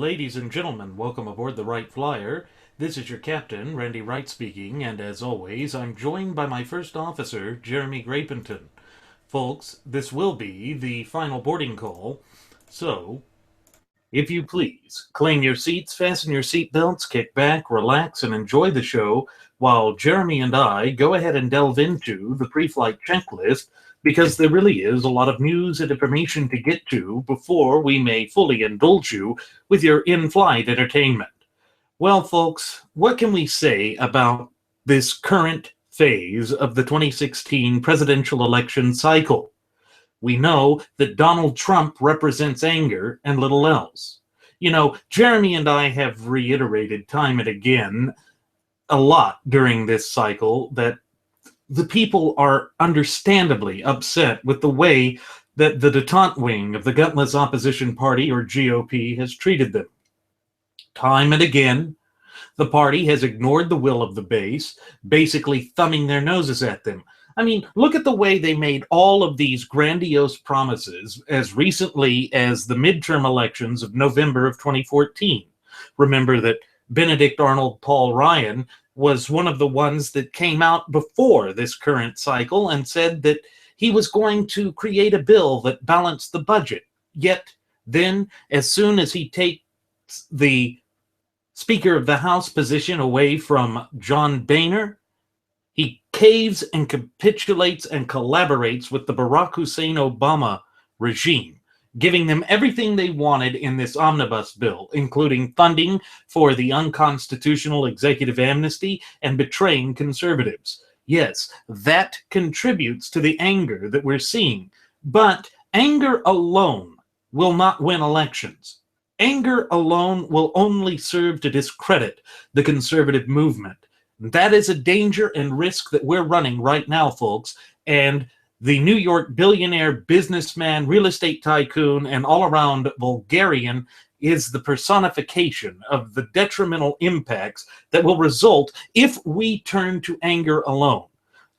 Ladies and gentlemen, welcome aboard the Wright Flyer. This is your captain, Randy Wright speaking, and as always, I'm joined by my first officer, Jeremy Grapington. Folks, this will be the final boarding call, so if you please, claim your seats, fasten your seatbelts, kick back, relax, and enjoy the show while Jeremy and I go ahead and delve into the pre-flight checklist, because there really is a lot of news and information to get to before we may fully indulge you with your in-flight entertainment. Well, folks, what can we say about this current phase of the 2016 presidential election cycle? We know that Donald Trump represents anger and little else. You know, Jeremy and I have reiterated time and again a lot during this cycle that the people are understandably upset with the way that the detente wing of the gutless opposition party, or GOP, has treated them. Time and again, the party has ignored the will of the base, basically thumbing their noses at them. I mean, look at the way they made all of these grandiose promises as recently as the midterm elections of November of 2014. Remember that Benedict Arnold Paul Ryan was one of the ones that came out before this current cycle and said that he was going to create a bill that balanced the budget. Yet then, as soon as he takes the Speaker of the House position away from John Boehner, he caves and capitulates and collaborates with the Barack Hussein Obama regime, giving them everything they wanted in this omnibus bill, including funding for the unconstitutional executive amnesty and betraying conservatives. Yes, that contributes to the anger that we're seeing. But anger alone will not win elections. Anger alone will only serve to discredit the conservative movement. That is a danger and risk that we're running right now, folks. And the New York billionaire, businessman, real estate tycoon, and all-around vulgarian is the personification of the detrimental impacts that will result if we turn to anger alone.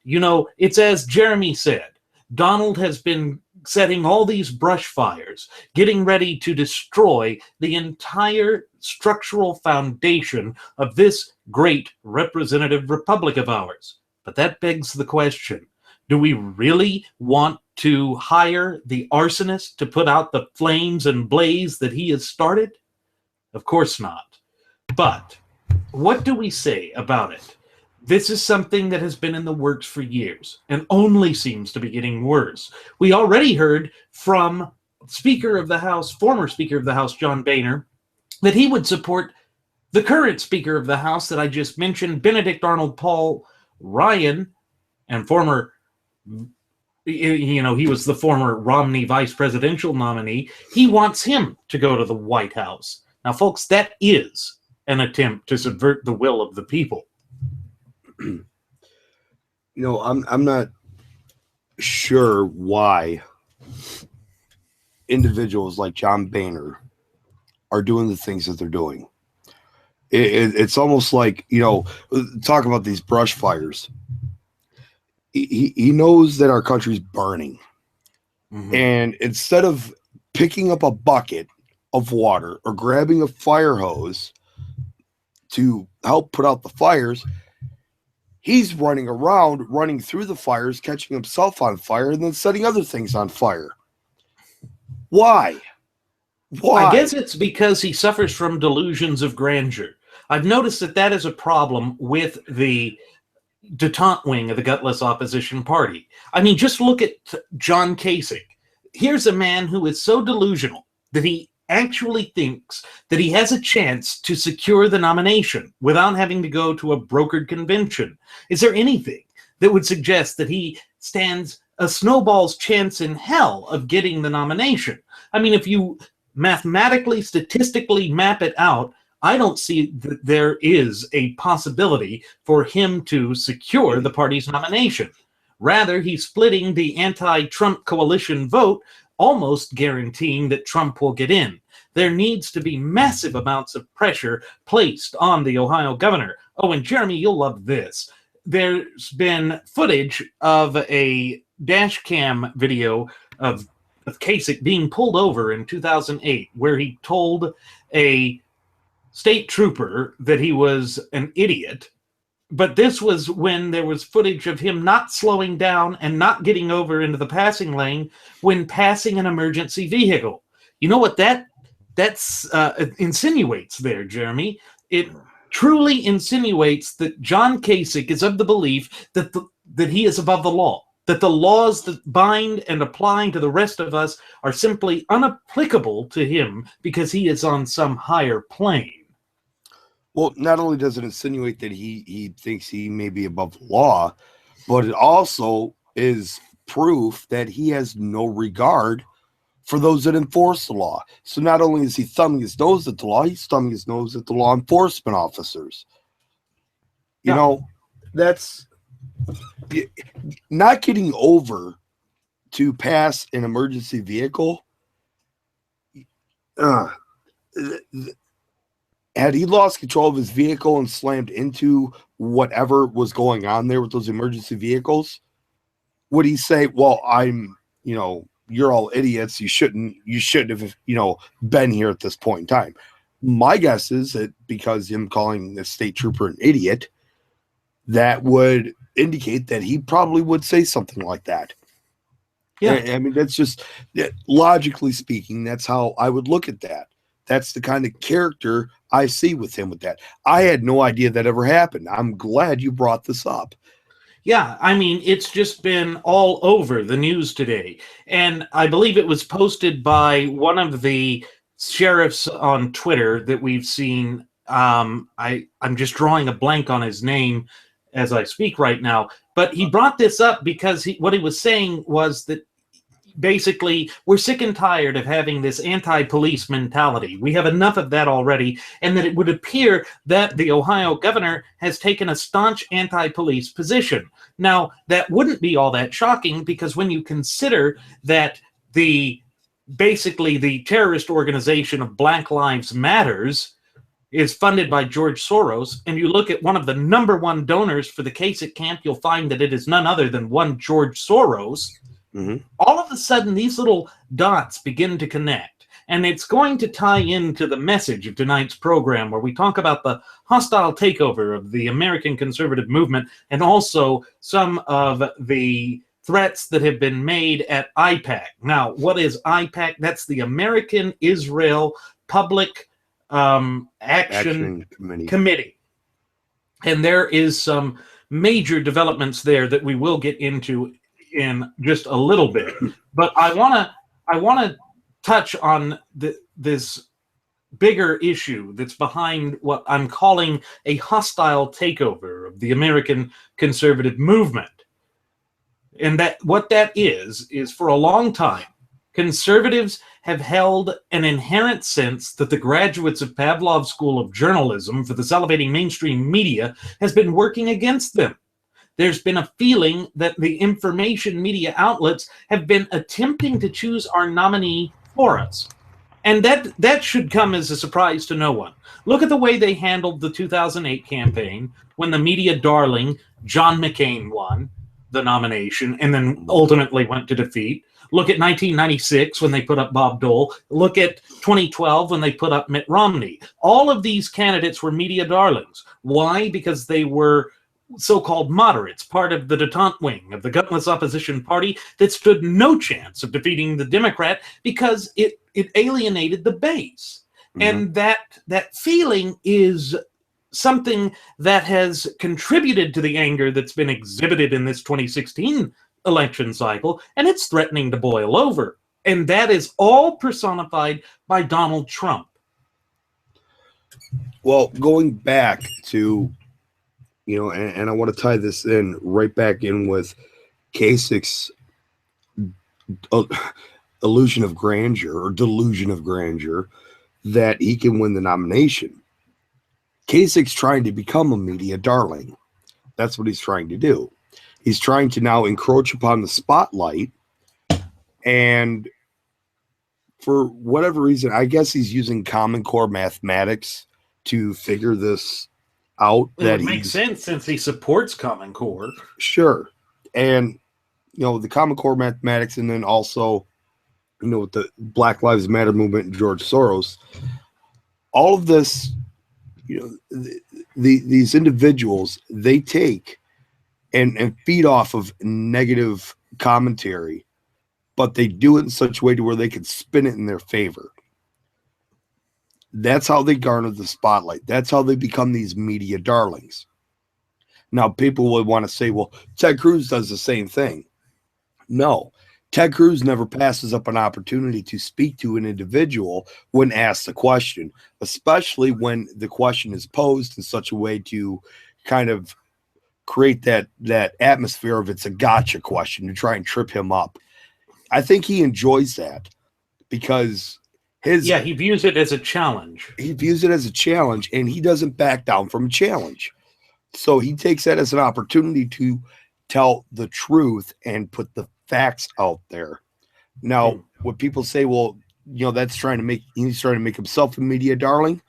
You know, it's as Jeremy said, Donald has been setting all these brush fires, getting ready to destroy the entire structural foundation of this great representative republic of ours. But that begs the question, do we really want to hire the arsonist to put out the flames and blaze that he has started? Of course not. But what do we say about it? This is something that has been in the works for years and only seems to be getting worse. We already heard from Speaker of the House, former Speaker of the House, John Boehner, that he would support the current Speaker of the House that I just mentioned, Benedict Arnold Paul Ryan, and former, you know, he was the former Romney vice presidential nominee. He wants him to go to the White House. Now, folks, that is an attempt to subvert the will of the people. You know, I'm not sure why individuals like John Boehner are doing the things that they're doing. It's almost like, you know, talk about these brush fires. He knows that our country's burning. Mm-hmm. And instead of picking up a bucket of water or grabbing a fire hose to help put out the fires, he's running around, running through the fires, catching himself on fire, and then setting other things on fire. Why? Why? I guess it's because he suffers from delusions of grandeur. I've noticed that that is a problem with the detente wing of the gutless opposition party. I mean, just look at John Kasich. Here's a man who is so delusional that he actually thinks that he has a chance to secure the nomination without having to go to a brokered convention. Is there anything that would suggest that he stands a snowball's chance in hell of getting the nomination? I mean, if you mathematically, statistically map it out, I don't see that there is a possibility for him to secure the party's nomination. Rather, he's splitting the anti-Trump coalition vote, almost guaranteeing that Trump will get in. There needs to be massive amounts of pressure placed on the Ohio governor. Oh, and Jeremy, you'll love this. There's been footage of a dash cam video of Kasich being pulled over in 2008, where he told a state trooper that he was an idiot. But this was when there was footage of him not slowing down and not getting over into the passing lane when passing an emergency vehicle. You know what that's insinuates there, Jeremy? It truly insinuates that John Kasich is of the belief that that he is above the law, that the laws that bind and apply to the rest of us are simply unapplicable to him because he is on some higher plane. Well, not only does it insinuate that he thinks he may be above the law, but it also is proof that he has no regard for those that enforce the law. So not only is he thumbing his nose at the law, he's thumbing his nose at the law enforcement officers. You know, that's not getting over to pass an emergency vehicle. Had he lost control of his vehicle and slammed into whatever was going on there with those emergency vehicles, would he say, well, you're all idiots. You shouldn't have, been here at this point in time. My guess is that because him calling the state trooper an idiot, that would indicate that he probably would say something like that. Yeah. I mean, that's just, logically speaking, that's how I would look at that. That's the kind of character I see with him with that. I had no idea that ever happened. I'm glad you brought this up. Yeah, I mean, it's just been all over the news today. And I believe it was posted by one of the sheriffs on Twitter that we've seen. I'm just drawing a blank on his name as I speak right now. But he brought this up because what he was saying was that basically, we're sick and tired of having this anti-police mentality. We have enough of that already, and that it would appear that the Ohio governor has taken a staunch anti-police position. Now, that wouldn't be all that shocking, because when you consider that basically the terrorist organization of Black Lives Matters is funded by George Soros, and you look at one of the number one donors for the Kasich camp, you'll find that it is none other than one George Soros. Mm-hmm. All of a sudden, these little dots begin to connect, and it's going to tie into the message of tonight's program, where we talk about the hostile takeover of the American conservative movement and also some of the threats that have been made at AIPAC. Now, what is AIPAC? That's the American Israel Public Action Committee. And there is some major developments there that we will get into in just a little bit, but I want to touch on this bigger issue that's behind what I'm calling a hostile takeover of the American conservative movement. And that what that is for a long time, conservatives have held an inherent sense that the graduates of Pavlov's School of Journalism for the salivating mainstream media has been working against them. There's been a feeling that the information media outlets have been attempting to choose our nominee for us. And that should come as a surprise to no one. Look at the way they handled the 2008 campaign when the media darling John McCain won the nomination and then ultimately went to defeat. Look at 1996 when they put up Bob Dole. Look at 2012 when they put up Mitt Romney. All of these candidates were media darlings. Why? Because they were so-called moderates, part of the detente wing of the gutless opposition party that stood no chance of defeating the Democrat because it alienated the base. Mm-hmm. And that feeling is something that has contributed to the anger that's been exhibited in this 2016 election cycle, and it's threatening to boil over. And that is all personified by Donald Trump. Well, going back to and I want to tie this in right back in with Kasich's illusion of grandeur or delusion of grandeur that he can win the nomination. Kasich's trying to become a media darling. That's what he's trying to do. He's trying to now encroach upon the spotlight, and for whatever reason, I guess he's using Common Core mathematics to figure this out. That makes sense since he supports Common Core. Sure. And the Common Core mathematics, and then also with the Black Lives Matter movement and George Soros, all of this, these individuals, they take and feed off of negative commentary, but they do it in such a way to where they can spin it in their favor. That's how they garner the spotlight. That's how they become these media darlings. Now, people would want to say, well, Ted Cruz does the same thing. No, Ted Cruz never passes up an opportunity to speak to an individual when asked a question, especially when the question is posed in such a way to kind of create that atmosphere of it's a gotcha question to try and trip him up. I think he enjoys that because he views it as a challenge. He views it as a challenge, and he doesn't back down from a challenge. So he takes that as an opportunity to tell the truth and put the facts out there. Now, when people say, well, he's trying to make himself a media darling,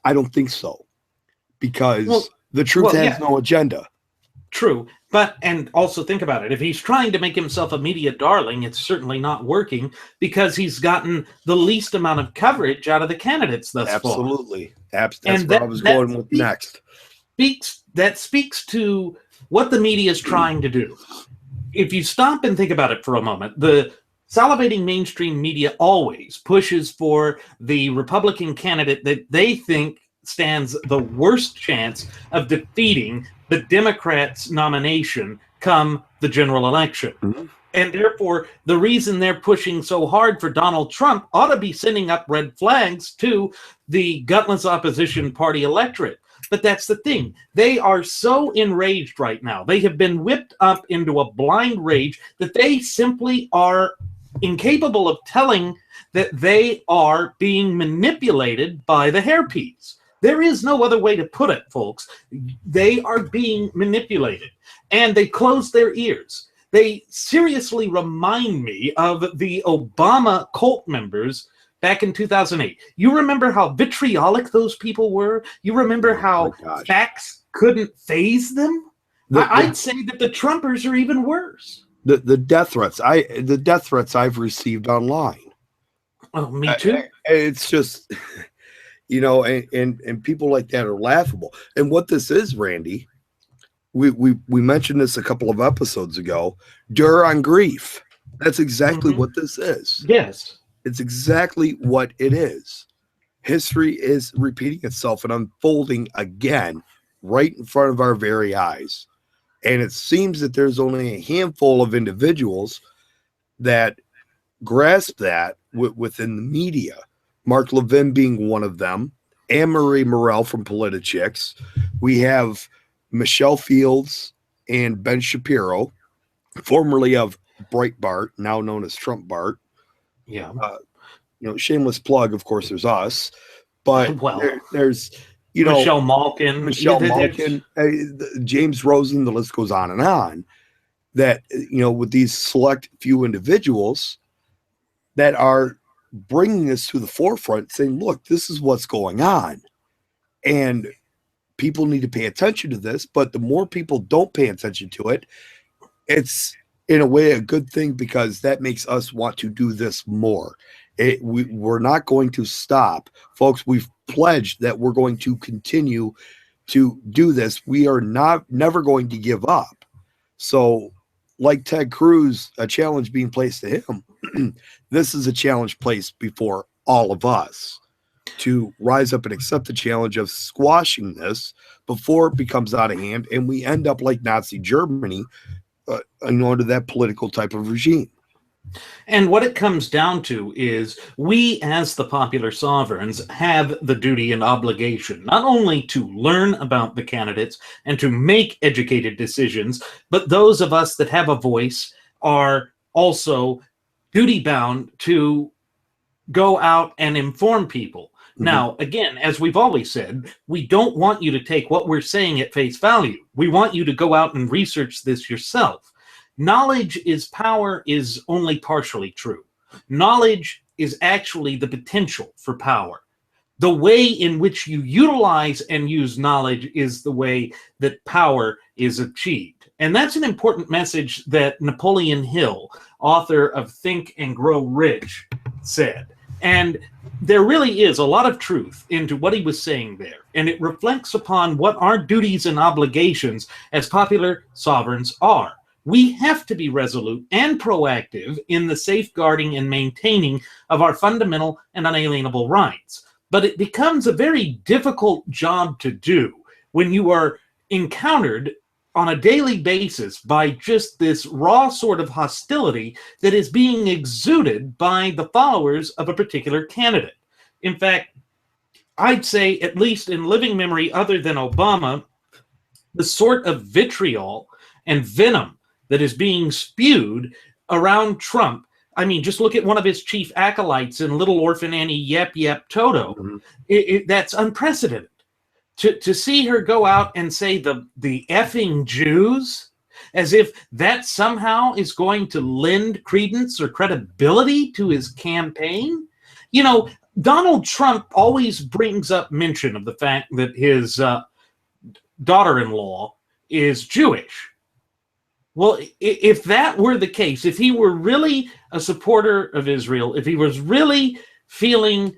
I don't think so, because the truth has no agenda. True. And also think about it. If he's trying to make himself a media darling, it's certainly not working because he's gotten the least amount of coverage out of the candidates thus far. Absolutely. That's where I was going with next. That speaks to what the media is trying to do. If you stop and think about it for a moment, the salivating mainstream media always pushes for the Republican candidate that they think stands the worst chance of defeating the Democrats' nomination come the general election. Mm-hmm. And therefore, the reason they're pushing so hard for Donald Trump ought to be sending up red flags to the gutless opposition party electorate. But that's the thing. They are so enraged right now. They have been whipped up into a blind rage that they simply are incapable of telling that they are being manipulated by the hairpiece. There is no other way to put it, folks. They are being manipulated, and they close their ears. They seriously remind me of the Obama cult members back in 2008. You remember how vitriolic those people were? You remember how facts couldn't faze them? I'd say that the Trumpers are even worse. The death threats I've received online. Oh, me too. It's just... and people like that are laughable. And what this is, Randy, we mentioned this a couple of episodes ago. Dur on grief. That's exactly what this is. Yes. It's exactly what it is. History is repeating itself and unfolding again right in front of our very eyes. And it seems that there's only a handful of individuals that grasp that within the media. Mark Levin being one of them, Anne-Marie Morell from Politichicks. We have Michelle Fields and Ben Shapiro, formerly of Breitbart, now known as Trump Bart. Yeah. Shameless plug, of course, there's us. But there's, Michelle Malkin. James Rosen, the list goes on and on. That, with these select few individuals that are bringing this to the forefront, saying, look, this is what's going on. And people need to pay attention to this. But the more people don't pay attention to it, it's in a way a good thing, because that makes us want to do this more. We're not going to stop. Folks, we've pledged that we're going to continue to do this. We are never going to give up. So like Ted Cruz, a challenge being placed to him, this is a challenge placed before all of us to rise up and accept the challenge of squashing this before it becomes out of hand and we end up like Nazi Germany under that political type of regime. And what it comes down to is we, as the popular sovereigns, have the duty and obligation not only to learn about the candidates and to make educated decisions, but those of us that have a voice are also duty-bound to go out and inform people. Mm-hmm. Now, again, as we've always said, we don't want you to take what we're saying at face value. We want you to go out and research this yourself. Knowledge is power is only partially true. Knowledge is actually the potential for power. The way in which you utilize and use knowledge is the way that power is achieved. And that's an important message that Napoleon Hill, author of Think and Grow Rich, said. And there really is a lot of truth into what he was saying there, and it reflects upon what our duties and obligations as popular sovereigns are. We have to be resolute and proactive in the safeguarding and maintaining of our fundamental and unalienable rights. But it becomes a very difficult job to do when you are encountered on a daily basis by just this raw sort of hostility that is being exuded by the followers of a particular candidate. In fact, I'd say, at least in living memory other than Obama, the sort of vitriol and venom that is being spewed around Trump. I mean, just look at one of his chief acolytes in Little Orphan Annie Yep Yep Toto. That's unprecedented. To see her go out and say the effing Jews, as if that somehow is going to lend credence or credibility to his campaign. You know, Donald Trump always brings up mention of the fact that his daughter-in-law is Jewish. Well, if that were the case, if he were really a supporter of Israel, if he was really feeling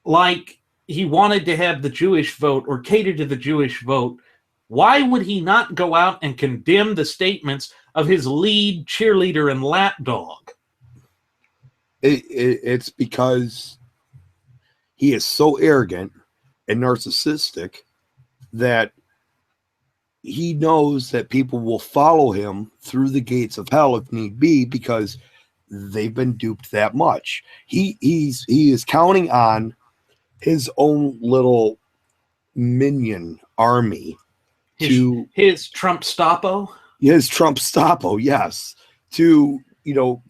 like he wanted to have the Jewish vote or cater to the Jewish vote, why would he not go out and condemn the statements of his lead cheerleader and lapdog? It's because he is so arrogant and narcissistic that he knows that people will follow him through the gates of hell if need be, because they've been duped that much. He is counting on his own little minion army his Trump Stapo. His Trump Stapo, yes, to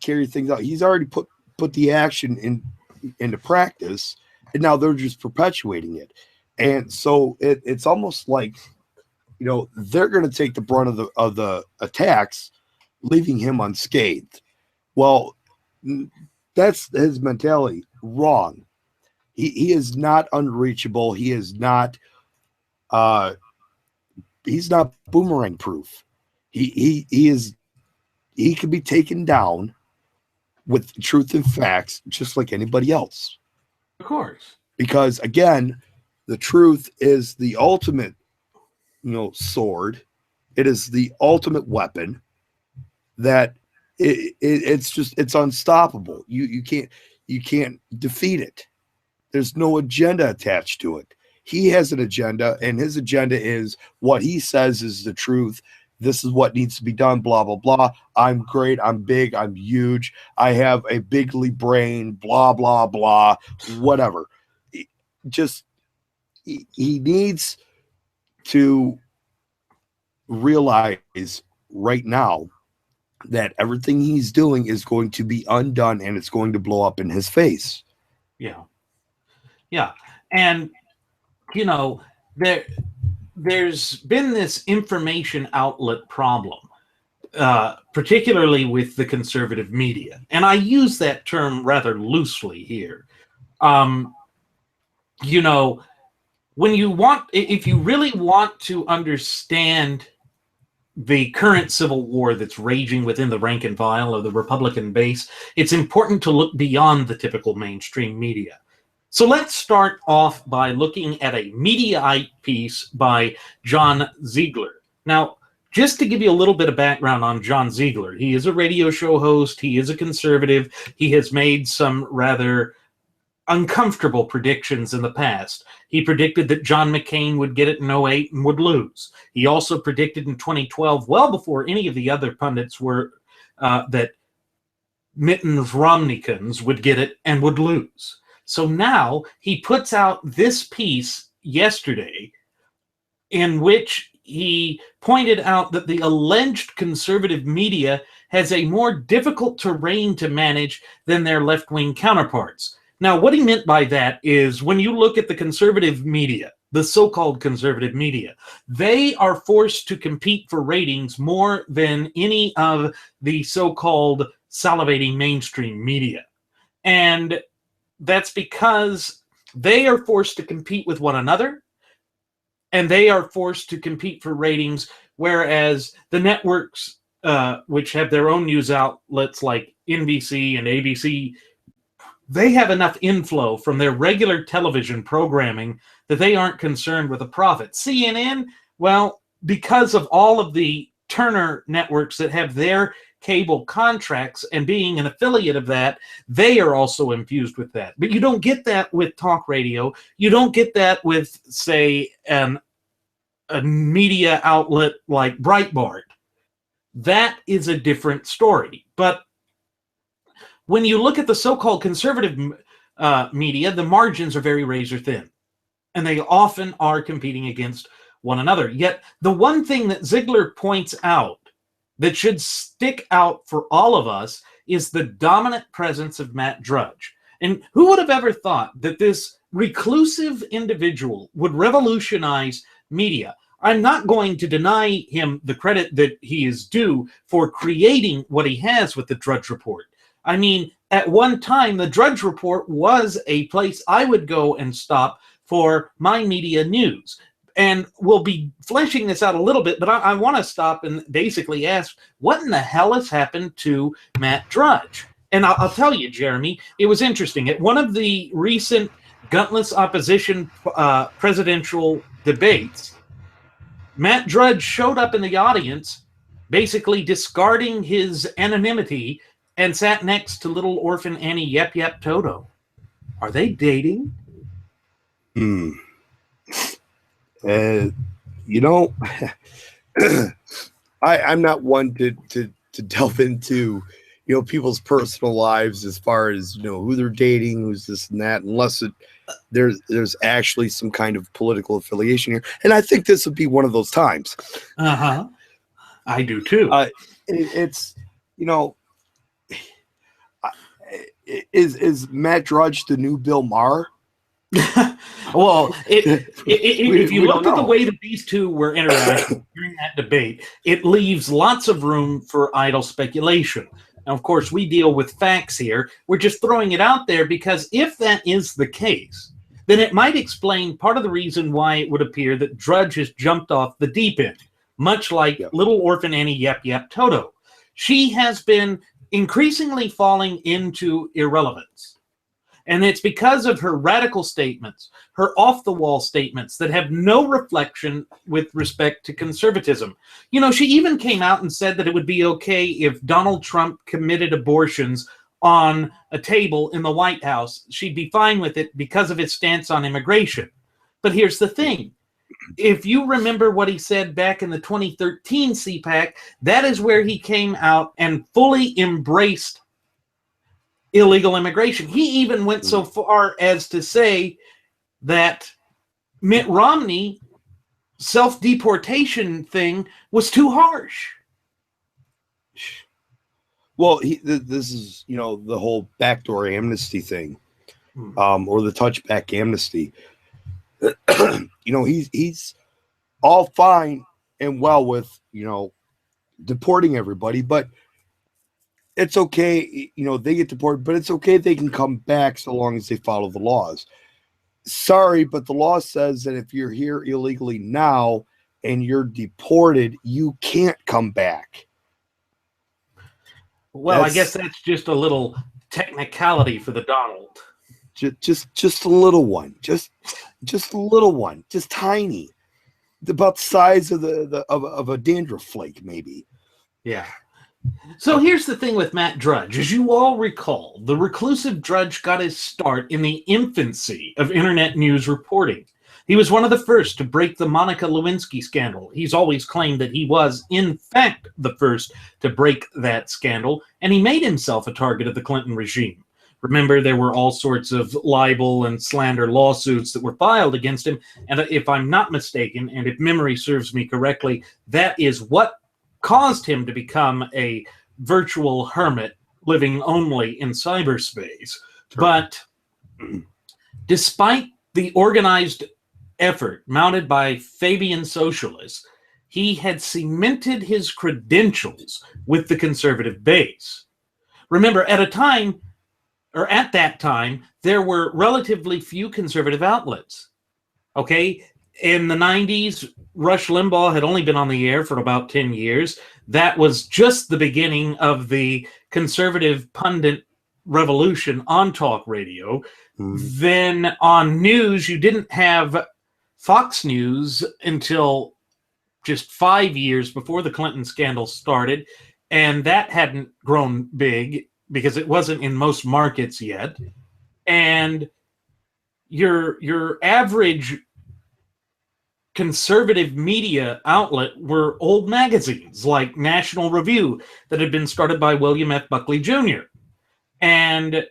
carry things out. He's already put the action into practice, and now they're just perpetuating it. And so it's almost like they're going to take the brunt of the attacks, leaving him unscathed. Well, that's his mentality. Wrong. He is not unreachable. He is not. He's not boomerang proof. He is. He can be taken down with truth and facts, just like anybody else. Of course. Because again, the truth is the ultimate, sword. It is the ultimate weapon. That it's unstoppable. You can't defeat it. There's no agenda attached to it. He has an agenda, and his agenda is what he says is the truth. This is what needs to be done, blah, blah, blah. I'm great. I'm big. I'm huge. I have a bigly brain, blah, blah, blah, whatever. He needs to realize right now that everything he's doing is going to be undone, and it's going to blow up in his face. Yeah. Yeah. And, there's been this information outlet problem, particularly with the conservative media. And I use that term rather loosely here. When if you really want to understand the current civil war that's raging within the rank and file of the Republican base, it's important to look beyond the typical mainstream media. So let's start off by looking at a Mediaite piece by John Ziegler. Now, just to give you a little bit of background on John Ziegler, he is a radio show host. He is a conservative. He has made some rather uncomfortable predictions in the past. He predicted that John McCain would get it in 2008 and would lose. He also predicted in 2012, well before any of the other pundits were, that Mittens Romneykins would get it and would lose. So now he puts out this piece yesterday in which he pointed out that the alleged conservative media has a more difficult terrain to manage than their left-wing counterparts. Now, what he meant by that is when you look at the conservative media, the so-called conservative media, they are forced to compete for ratings more than any of the so-called salivating mainstream media. And that's because they are forced to compete with one another, and they are forced to compete for ratings, whereas the networks, which have their own news outlets like NBC and ABC, they have enough inflow from their regular television programming that they aren't concerned with a profit. CNN, well, because of all of the Turner networks that have their cable contracts and being an affiliate of that, they are also infused with that. But you don't get that with talk radio. You don't get that with, say, a media outlet like Breitbart. That is a different story. But when you look at the so-called conservative media, the margins are very razor thin, and they often are competing against one another. Yet the one thing that Ziegler points out that should stick out for all of us is the dominant presence of Matt Drudge. And who would have ever thought that this reclusive individual would revolutionize media? I'm not going to deny him the credit that he is due for creating what he has with the Drudge Report. I mean, at one time, the Drudge Report was a place I would go and stop for my media news. And we'll be fleshing this out a little bit, but I want to stop and basically ask, what in the hell has happened to Matt Drudge? And I'll tell you, Jeremy, it was interesting. At one of the recent gutless opposition presidential debates, Matt Drudge showed up in the audience, basically discarding his anonymity, and sat next to little orphan Annie Yep Yep Toto. Are they dating? You know, I'm not one to delve into, you know, people's personal lives as far as, you know, who they're dating, who's this and that, unless there's actually some kind of political affiliation here. And I think this would be one of those times. I do too. It's, you know, is Matt Drudge the new Bill Maher? Well, if you look at the way that these two were interacting during that debate, it leaves lots of room for idle speculation. Now, of course, we deal with facts here. We're just throwing it out there because if that is the case, then it might explain part of the reason why it would appear that Drudge has jumped off the deep end, much like little orphan Annie Yep Yep Toto. She has been increasingly falling into irrelevance. And it's because of her radical statements, her off-the-wall statements that have no reflection with respect to conservatism. You know, she even came out and said that it would be okay if Donald Trump committed abortions on a table in the White House. She'd be fine with it because of his stance on immigration. But here's the thing. If you remember what he said back in the 2013 CPAC, that is where he came out and fully embraced illegal immigration. He even went so far as to say that Mitt Romney self-deportation thing was too harsh. Well, this is, you know, the whole backdoor amnesty thing, or the touchback amnesty. You know, he's all fine and well with, you know, deporting everybody, but it's okay, you know, they get deported, but it's okay, they can come back so long as they follow the laws. Sorry, but the law says that if you're here illegally now and you're deported, you can't come back. Well, I guess that's just a little technicality for the Donald. Just a little one. Just a little one. Just tiny. About the size of of a dandruff flake, maybe. Yeah. So here's the thing with Matt Drudge. As you all recall, the reclusive Drudge got his start in the infancy of internet news reporting. He was one of the first to break the Monica Lewinsky scandal. He's always claimed that he was, in fact, the first to break that scandal, and he made himself a target of the Clinton regime. Remember, there were all sorts of libel and slander lawsuits that were filed against him, and if I'm not mistaken, and if memory serves me correctly, that is what caused him to become a virtual hermit living only in cyberspace. But despite the organized effort mounted by Fabian socialists, he had cemented his credentials with the conservative base. Remember, at that time, there were relatively few conservative outlets. Okay? In the 90s, Rush Limbaugh had only been on the air for about 10 years. That was just the beginning of the conservative pundit revolution on talk radio. Mhm. Then on news, you didn't have Fox News until just 5 years before the Clinton scandal started, and that hadn't grown big because it wasn't in most markets yet. And your average conservative media outlet were old magazines like National Review that had been started by William F. Buckley Jr. And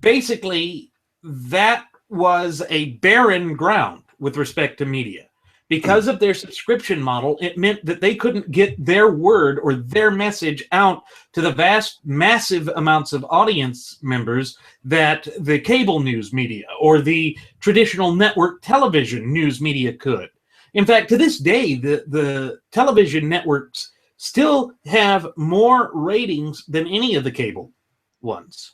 basically, that was a barren ground with respect to media. Because of their subscription model, it meant that they couldn't get their word or their message out to the vast, massive amounts of audience members that the cable news media or the traditional network television news media could. In fact, to this day, the television networks still have more ratings than any of the cable ones,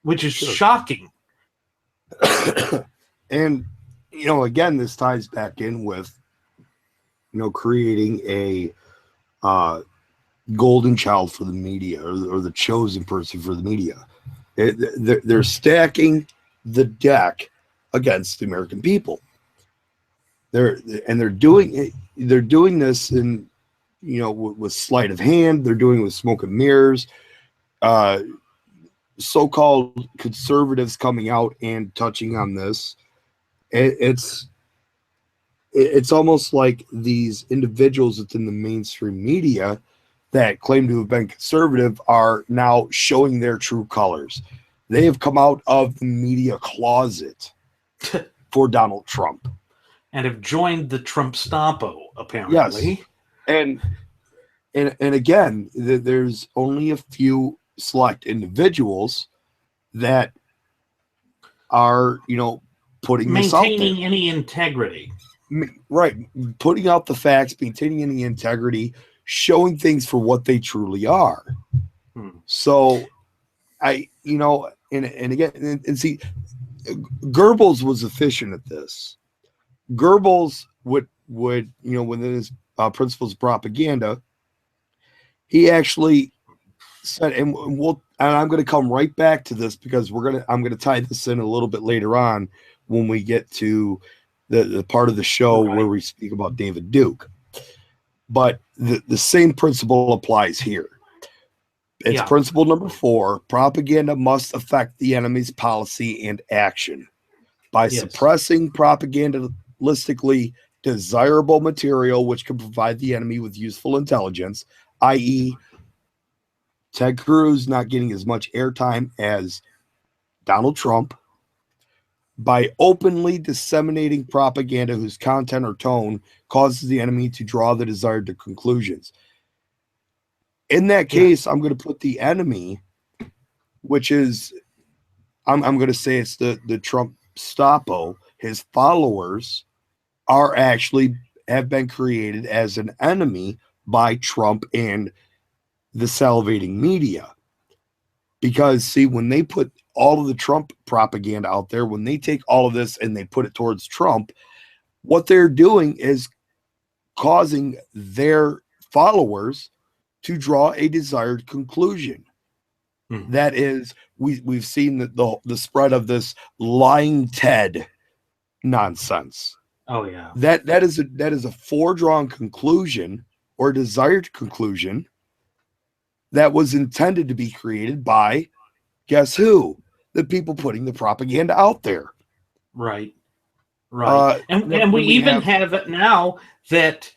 which is shocking. And, again, this ties back in with, creating a golden child for the media or the chosen person for the media. They're stacking the deck against the American people. They're doing this in, with sleight of hand. They're doing it with smoke and mirrors. So-called conservatives coming out and touching on this. It's almost like these individuals within the mainstream media that claim to have been conservative are now showing their true colors. They have come out of the media closet for Donald Trump. And have joined the Trumpstapo, apparently. Yes. And again, there's only a few select individuals that are, putting this out there. Maintaining any integrity. Right. Putting out the facts, maintaining any integrity, showing things for what they truly are. So and again, and see, Goebbels was efficient at this. Goebbels would within his principles of propaganda, he actually said, and I'm going to come right back to this because I'm going to tie this in a little bit later on when we get to the part of the show where we speak about David Duke. But the same principle applies here. It's principle number 4. Propaganda must affect the enemy's policy and action. By suppressing propagandistically desirable material which can provide the enemy with useful intelligence, i.e., Ted Cruz not getting as much airtime as Donald Trump, by openly disseminating propaganda whose content or tone causes the enemy to draw the desired conclusions. In that case, I'm going to put the enemy, which is, I'm going to say it's the Trumpstapo, his followers are actually have been created as an enemy by Trump and the salivating media. Because, see, when they put all of the Trump propaganda out there, when they take all of this and they put it towards Trump, what they're doing is causing their followers to draw a desired conclusion. That is, we've seen the spread of this lying Ted nonsense. Oh yeah, that is a foredrawn conclusion or desired conclusion that was intended to be created by, guess who? The people putting the propaganda out there. Right. And we even have it now that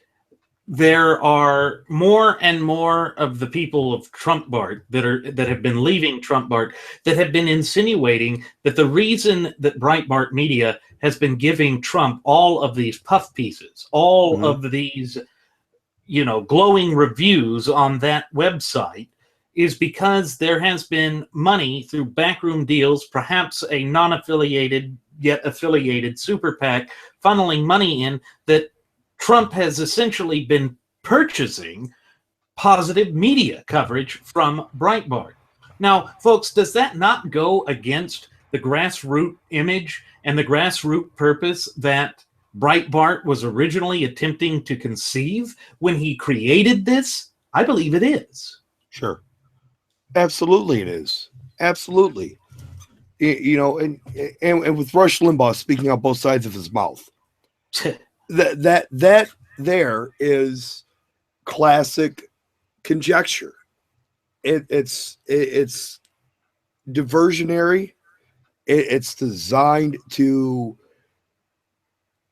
there are more and more of the people of Trump-Bart that have been leaving Trump-Bart that have been insinuating that the reason that Breitbart Media has been giving Trump all of these puff pieces, all of these, glowing reviews on that website is because there has been money through backroom deals, perhaps a non-affiliated yet affiliated super PAC funneling money in that Trump has essentially been purchasing positive media coverage from Breitbart. Now, folks, does that not go against the grassroots image and the grassroots purpose that Breitbart was originally attempting to conceive when he created this? I believe it is. Sure. Absolutely it is. Absolutely. And with Rush Limbaugh speaking on both sides of his mouth, that there is classic conjecture. It's diversionary. It's designed to,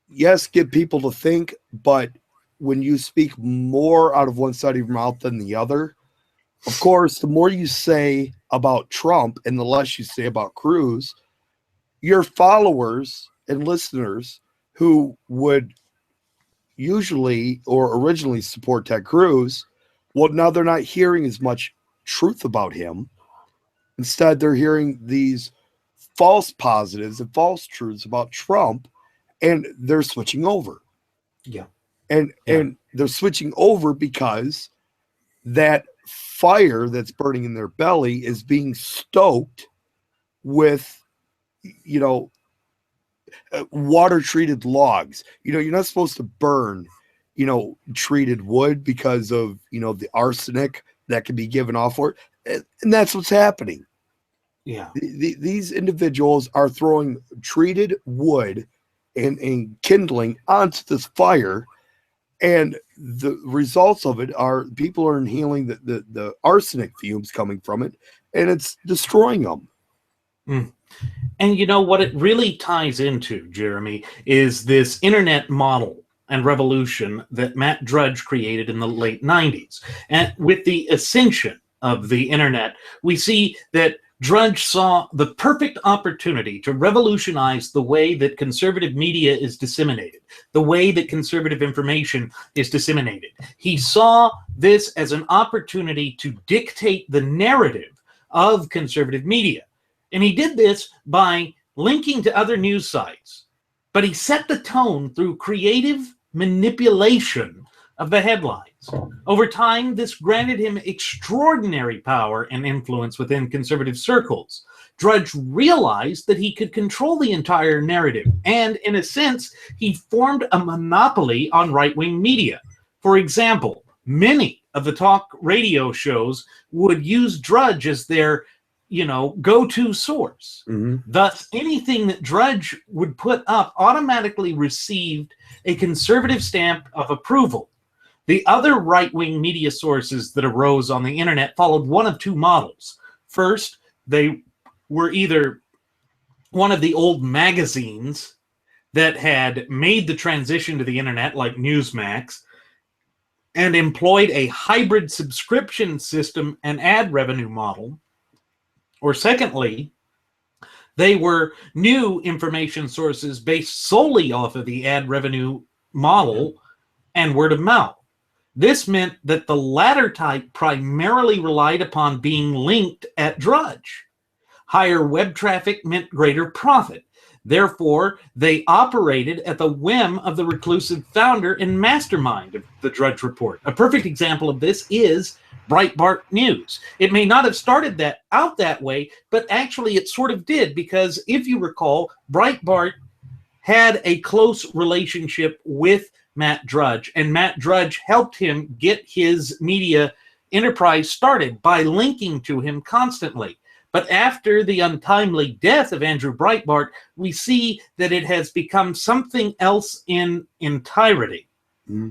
yes, get people to think, but when you speak more out of one side of your mouth than the other, of course, the more you say about Trump and the less you say about Cruz, your followers and listeners who would usually or originally support Ted Cruz, well, now they're not hearing as much truth about him. Instead, they're hearing these false positives and false truths about Trump, and they're switching over. Yeah. And they're switching over because that fire that's burning in their belly is being stoked with, water treated logs. You're not supposed to burn, treated wood because of, the arsenic that can be given off for it. And that's what's happening. Yeah. These individuals are throwing treated wood and kindling onto this fire. And the results of it are people are inhaling the arsenic fumes coming from it, and it's destroying them. Mm. And you know what it really ties into, Jeremy, is this internet model and revolution that Matt Drudge created in the late 90s. And with the ascension of the internet, we see that Drudge saw the perfect opportunity to revolutionize the way that conservative media is disseminated, the way that conservative information is disseminated. He saw this as an opportunity to dictate the narrative of conservative media. And he did this by linking to other news sites. But he set the tone through creative manipulation of the headlines. Over time, this granted him extraordinary power and influence within conservative circles. Drudge realized that he could control the entire narrative, and in a sense, he formed a monopoly on right-wing media. For example, many of the talk radio shows would use Drudge as their go-to source. Mm-hmm. Thus, anything that Drudge would put up automatically received a conservative stamp of approval. The other right-wing media sources that arose on the internet followed one of two models. First, they were either one of the old magazines that had made the transition to the internet, like Newsmax, and employed a hybrid subscription system and ad revenue model. Or secondly, they were new information sources based solely off of the ad revenue model and word of mouth. This meant that the latter type primarily relied upon being linked at Drudge. Higher web traffic meant greater profit. Therefore, they operated at the whim of the reclusive founder and mastermind of the Drudge Report. A perfect example of this is Breitbart News. It may not have started out that way, but actually it sort of did, because if you recall, Breitbart had a close relationship with Matt Drudge, and Matt Drudge helped him get his media enterprise started by linking to him constantly. But after the untimely death of Andrew Breitbart, we see that it has become something else in entirety. Mm-hmm.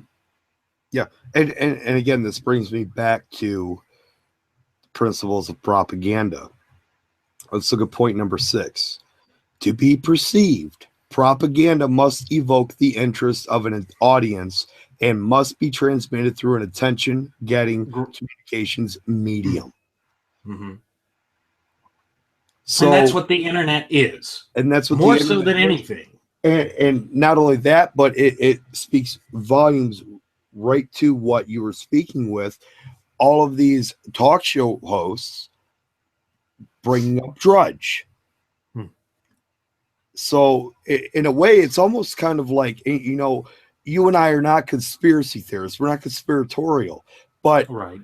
Yeah, and again, this brings me back to principles of propaganda. Let's look at point number 6. To be perceived, propaganda must evoke the interest of an audience and must be transmitted through an attention-getting communications medium. Mm-hmm. So, and that's what the internet is. And that's what more so than anything. And not only that, but it speaks volumes right to what you were speaking with. All of these talk show hosts bringing up Drudge. So in a way, it's almost kind of like, you and I are not conspiracy theorists. We're not conspiratorial. But, right.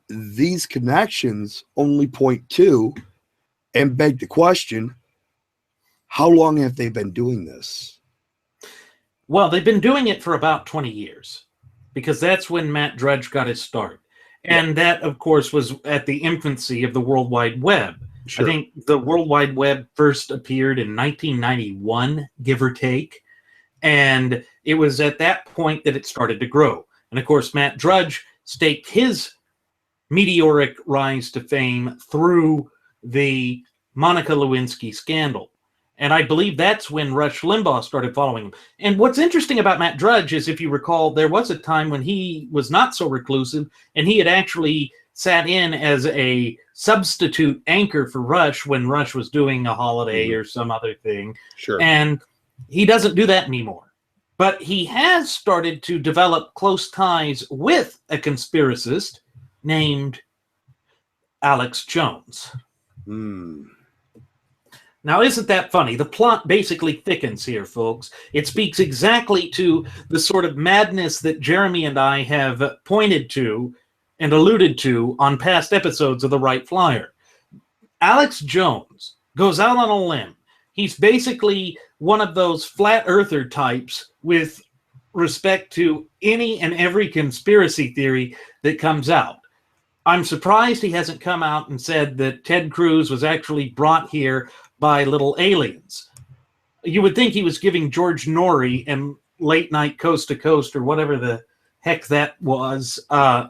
These connections only point to and beg the question, how long have they been doing this? Well, they've been doing it for about 20 years, because that's when Matt Drudge got his start. And that, of course, was at the infancy of the World Wide Web. Sure. I think the World Wide Web first appeared in 1991, give or take. And it was at that point that it started to grow. And of course, Matt Drudge staked his meteoric rise to fame through the Monica Lewinsky scandal. And I believe that's when Rush Limbaugh started following him. And what's interesting about Matt Drudge is, if you recall, there was a time when he was not so reclusive, and he had actually sat in as a substitute anchor for Rush when Rush was doing a holiday or some other thing. Sure. And he doesn't do that anymore. But he has started to develop close ties with a conspiracist named Alex Jones. Now, isn't that funny? The plot basically thickens here, folks. It speaks exactly to the sort of madness that Jeremy and I have pointed to and alluded to on past episodes of The Wright Flyer. Alex Jones goes out on a limb. He's basically one of those flat earther types with respect to any and every conspiracy theory that comes out. I'm surprised he hasn't come out and said that Ted Cruz was actually brought here by little aliens. You would think he was giving George Norrie and Late Night Coast to Coast, or whatever the heck that was, a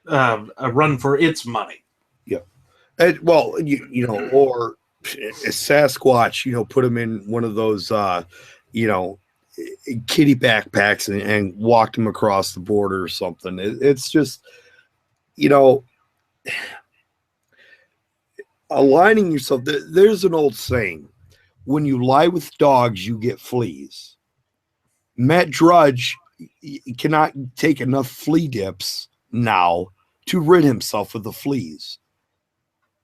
run for its money. Yeah. And, well, you know, or a Sasquatch, put him in one of those, kitty backpacks and walked him across the border or something. It's just, aligning yourself. There's an old saying: when you lie with dogs, you get fleas. Matt Drudge cannot take enough flea dips now to rid himself of the fleas.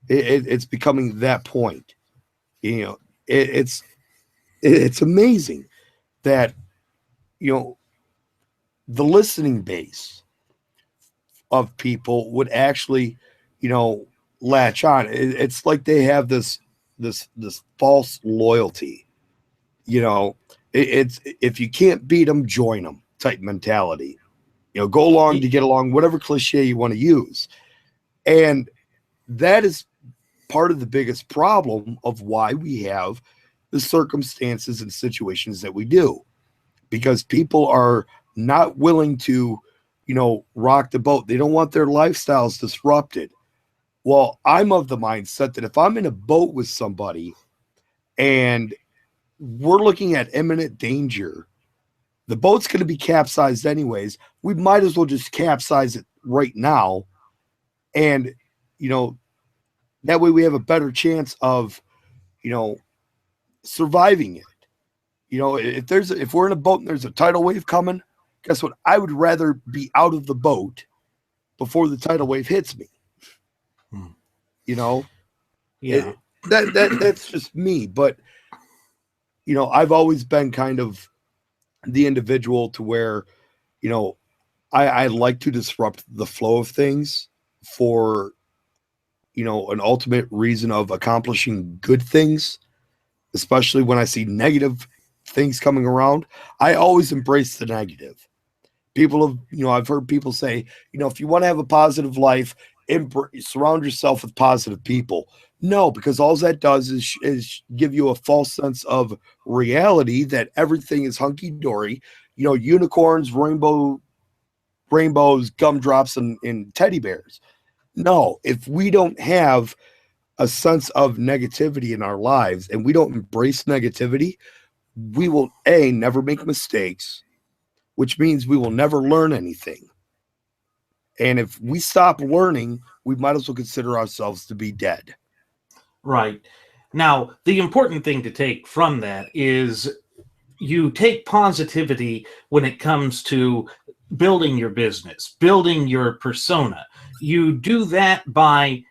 It's becoming that point. It's amazing that the listening base of people would actually latch on. It's like they have this false loyalty. It's if you can't beat them, join them type mentality. Go along to get along, whatever cliche you want to use. And that is part of the biggest problem of why we have the circumstances and situations that we do, because people are not willing to, rock the boat. They don't want their lifestyles disrupted. Well, I'm of the mindset that if I'm in a boat with somebody and we're looking at imminent danger, the boat's going to be capsized anyways. We might as well just capsize it right now. And, that way we have a better chance of, surviving it. If we're in a boat and there's a tidal wave coming, guess what? I would rather be out of the boat before the tidal wave hits me. Yeah. That's just me. But, I've always been kind of the individual to where, I like to disrupt the flow of things for, an ultimate reason of accomplishing good things, especially when I see negative things coming around. I always embrace the negative. People have, I've heard people say, if you want to have a positive life, surround yourself with positive people. No, because all that does is give you a false sense of reality that everything is hunky-dory, unicorns, rainbows, gumdrops, and teddy bears. No, if we don't have a sense of negativity in our lives and we don't embrace negativity, we will never make mistakes, which means we will never learn anything. And if we stop learning, we might as well consider ourselves to be dead. Right. Now, the important thing to take from that is you take positivity when it comes to building your business, building your persona. You do that by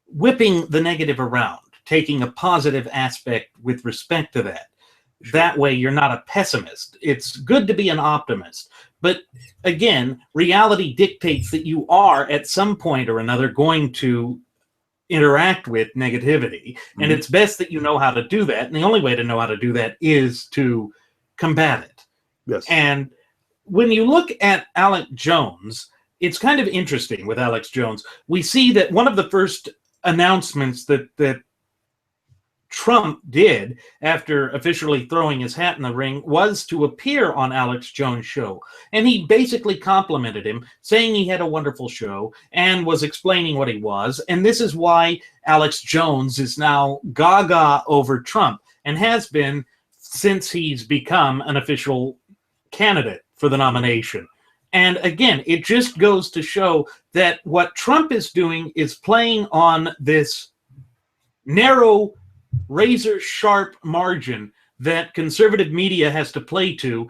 whipping the negative around, taking a positive aspect with respect to that. Sure. That way you're not a pessimist. It's good to be an optimist. But again, reality dictates that you are at some point or another going to interact with negativity. Mm-hmm. And it's best that you know how to do that. And the only way to know how to do that is to combat it. Yes. And when you look at Alex Jones, it's kind of interesting with Alex Jones. We see that one of the first announcements that Trump did after officially throwing his hat in the ring was to appear on Alex Jones' show. And he basically complimented him, saying he had a wonderful show and was explaining what he was. And this is why Alex Jones is now gaga over Trump and has been since he's become an official candidate for the nomination. And again, it just goes to show that what Trump is doing is playing on this narrow, razor-sharp margin that conservative media has to play to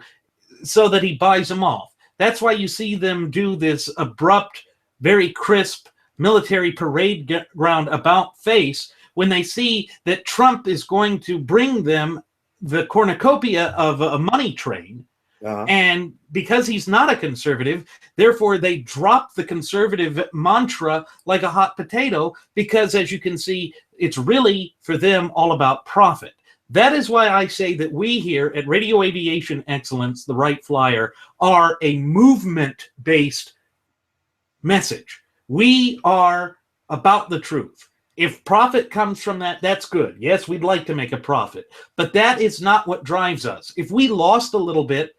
so that he buys them off. That's why you see them do this abrupt, very crisp military parade ground about face when they see that Trump is going to bring them the cornucopia of a money train. And because he's not a conservative, therefore they drop the conservative mantra like a hot potato, because as you can see, it's really for them all about profit. That is why I say that we here at Radio Aviation Excellence, the Wright Flyer, are a movement-based message. We are about the truth. If profit comes from that, that's good. Yes, we'd like to make a profit, but that is not what drives us. If we lost a little bit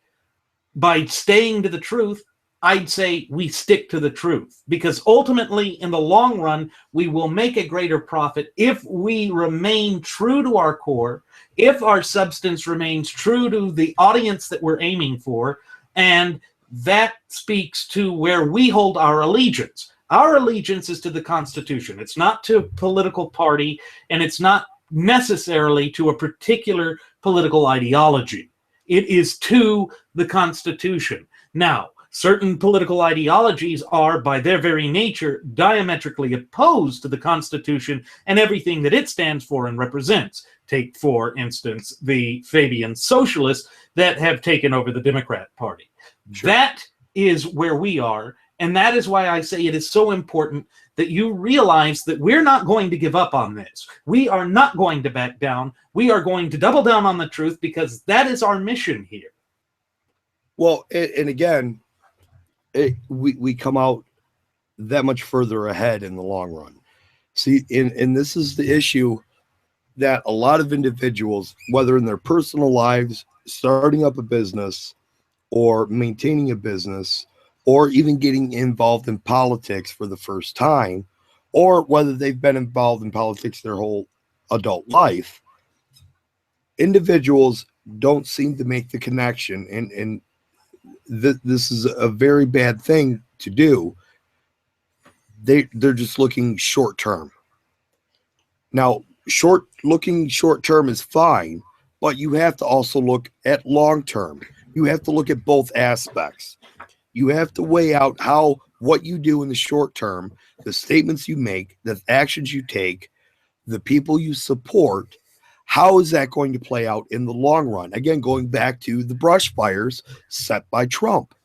by staying to the truth, I'd say we stick to the truth, because ultimately in the long run, we will make a greater profit if we remain true to our core, if our substance remains true to the audience that we're aiming for. And that speaks to where we hold our allegiance. Our allegiance is to the Constitution. It's not to a political party, and it's not necessarily to a particular political ideology. It is to the Constitution. Now, certain political ideologies are, by their very nature, diametrically opposed to the Constitution and everything that it stands for and represents. Take, for instance, the Fabian socialists that have taken over the Democrat Party. Sure. That is where we are, and that is why I say it is so important that you realize that we're not going to give up on this. We are not going to back down. We are going to double down on the truth, because that is our mission here. Well, and again, we come out that much further ahead in the long run. See, and this is the issue that a lot of individuals, whether in their personal lives, starting up a business, or maintaining a business, or even getting involved in politics for the first time, or whether they've been involved in politics their whole adult life, individuals don't seem to make the connection, and this is a very bad thing to do. They're just looking short term. Now, looking short term is fine, but you have to also look at long term. You have to look at both aspects. You have to weigh out what you do in the short term, the statements you make, the actions you take, the people you support. How is that going to play out in the long run? Again, going back to the brush fires set by Trump.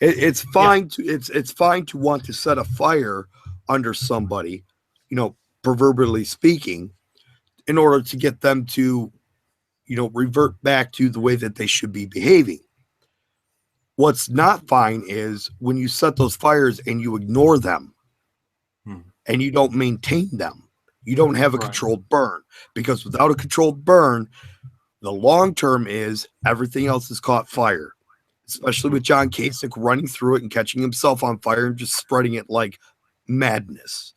It's fine it's fine to want to set a fire under somebody, proverbially speaking, in order to get them to, revert back to the way that they should be behaving. What's not fine is when you set those fires and you ignore them and you don't maintain them. You don't have a controlled burn, because without a controlled burn, the long term is everything else is caught fire, especially with John Kasich running through it and catching himself on fire and just spreading it like madness.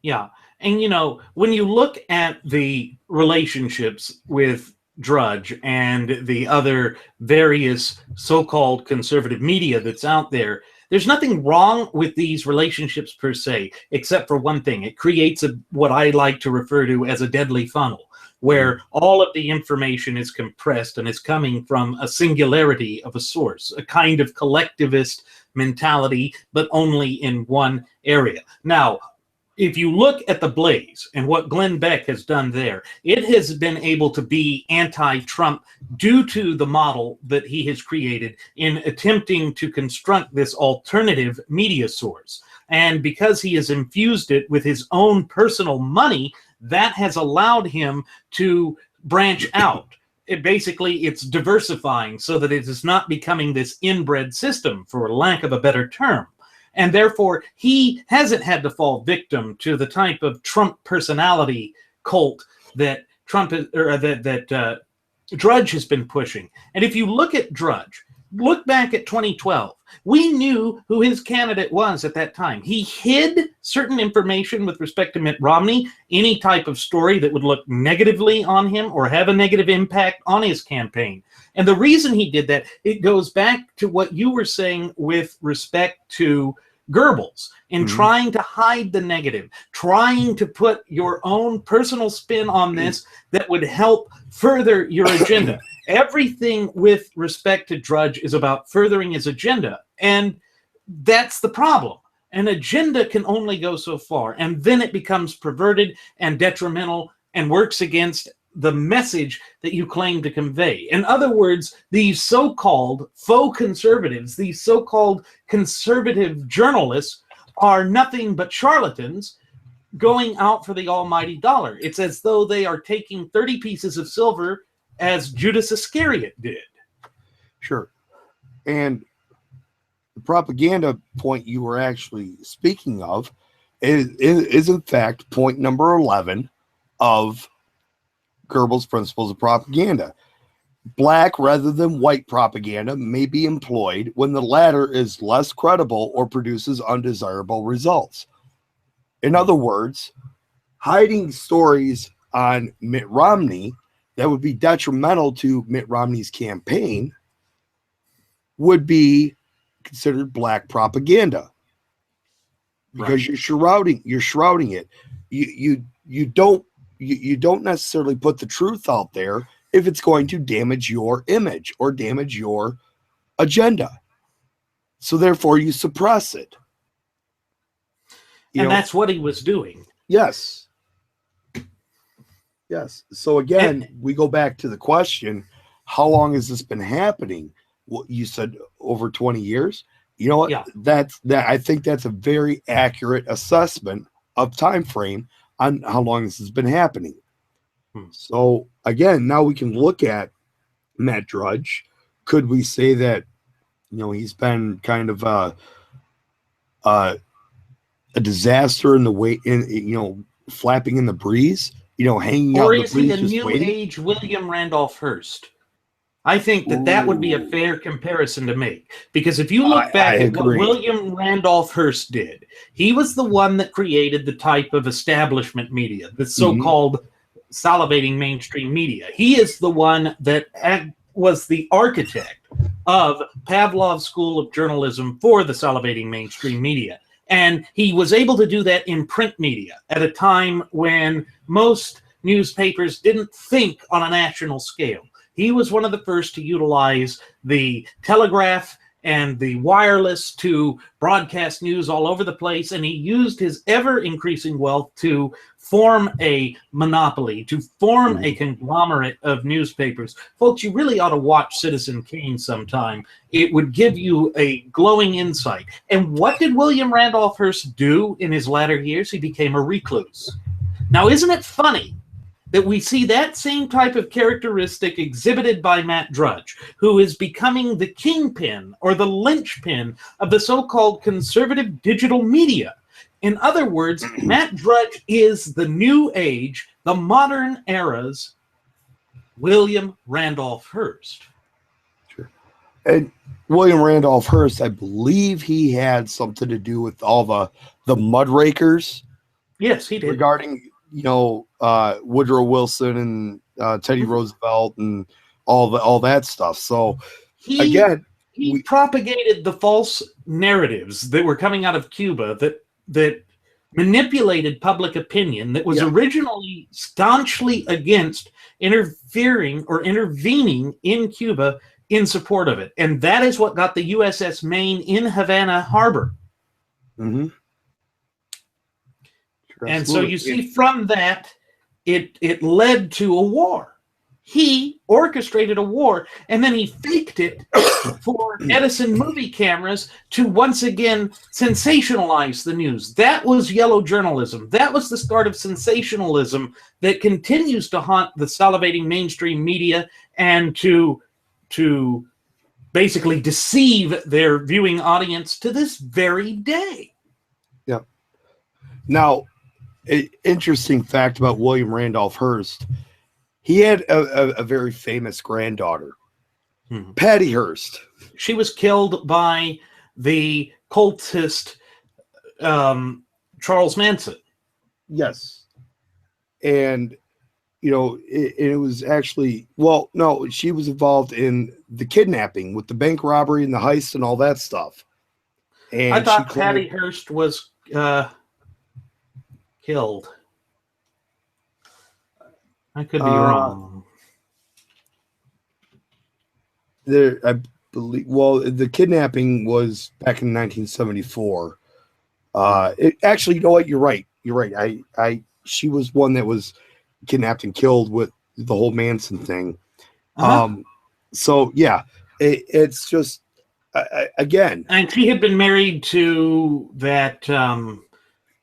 Yeah. And, when you look at the relationships with Drudge and the other various so-called conservative media that's out there, there's nothing wrong with these relationships per se, except for one thing. It creates what I like to refer to as a deadly funnel, where all of the information is compressed and is coming from a singularity of a source, a kind of collectivist mentality, but only in one area. Now, if you look at the Blaze and what Glenn Beck has done there, it has been able to be anti-Trump due to the model that he has created in attempting to construct this alternative media source. And because he has infused it with his own personal money, that has allowed him to branch out. it's diversifying so that it is not becoming this inbred system, for lack of a better term. And therefore, he hasn't had to fall victim to the type of Trump personality cult that Drudge has been pushing. And if you look at Drudge, look back at 2012. We knew who his candidate was at that time. He hid certain information with respect to Mitt Romney, any type of story that would look negatively on him or have a negative impact on his campaign. And the reason he did that, it goes back to what you were saying with respect to Goebbels in trying to hide the negative, trying to put your own personal spin on this that would help further your agenda. Everything with respect to Drudge is about furthering his agenda, and that's the problem. An agenda can only go so far, and then it becomes perverted and detrimental and works against the message that you claim to convey. In other words, these so-called faux conservatives, these so-called conservative journalists are nothing but charlatans going out for the almighty dollar. It's as though they are taking 30 pieces of silver as Judas Iscariot did. Sure. And the propaganda point you were actually speaking of is in fact point number 11 of Goebbels' principles of propaganda. Black rather than white propaganda may be employed when the latter is less credible or produces undesirable results. In other words, hiding stories on Mitt Romney that would be detrimental to Mitt Romney's campaign would be considered black propaganda, because you're shrouding it. You don't necessarily put the truth out there if it's going to damage your image or damage your agenda. So therefore you suppress it. And that's what he was doing. Yes. Yes. So again, we go back to the question, how long has this been happening? What you said, over 20 years. You know what? Yeah. I think that's a very accurate assessment of time frame on how long this has been happening. So again, now we can look at Matt Drudge. Could we say that, he's been kind of a disaster in the way, flapping in the breeze, hanging out in the breeze, or is he a just new waiting? age William Randolph Hearst? I think that would be a fair comparison to make, because if you look back at what William Randolph Hearst did, he was the one that created the type of establishment media, the so-called salivating mainstream media. He is the one that was the architect of Pavlov's School of Journalism for the salivating mainstream media. And he was able to do that in print media at a time when most newspapers didn't think on a national scale. He was one of the first to utilize the telegraph and the wireless to broadcast news all over the place, and he used his ever-increasing wealth to form a monopoly, to form a conglomerate of newspapers. Folks, you really ought to watch Citizen Kane sometime. It would give you a glowing insight. And what did William Randolph Hearst do in his latter years? He became a recluse. Now, isn't it funny that we see that same type of characteristic exhibited by Matt Drudge, who is becoming the kingpin or the linchpin of the so-called conservative digital media? In other words, Matt Drudge is the new age, the modern era's William Randolph Hearst. Sure. And William Randolph Hearst, I believe he had something to do with all the mudrakers. Yes, he did. Regarding Woodrow Wilson and Teddy Roosevelt and all that stuff. So he propagated the false narratives that were coming out of Cuba that manipulated public opinion, that was originally staunchly against interfering or intervening in Cuba in support of it. And that is what got the USS Maine in Havana Harbor. And so you see, from that, it led to a war. He orchestrated a war, and then he faked it for Edison movie cameras to once again sensationalize the news. That was yellow journalism. That was the start of sensationalism that continues to haunt the salivating mainstream media and to basically deceive their viewing audience to this very day. Yeah. Now, an interesting fact about William Randolph Hearst, he had a very famous granddaughter, Patty Hearst. She was killed by the cultist Charles Manson. Yes. And, it was actually, well, no, she was involved in the kidnapping with the bank robbery and the heist and all that stuff. And I thought Patty Hearst was killed. I could be wrong. I believe. Well, the kidnapping was back in 1974. Actually, you know what? You're right. You're right. She was one that was kidnapped and killed with the whole Manson thing. So yeah, it's just again. And she had been married to that.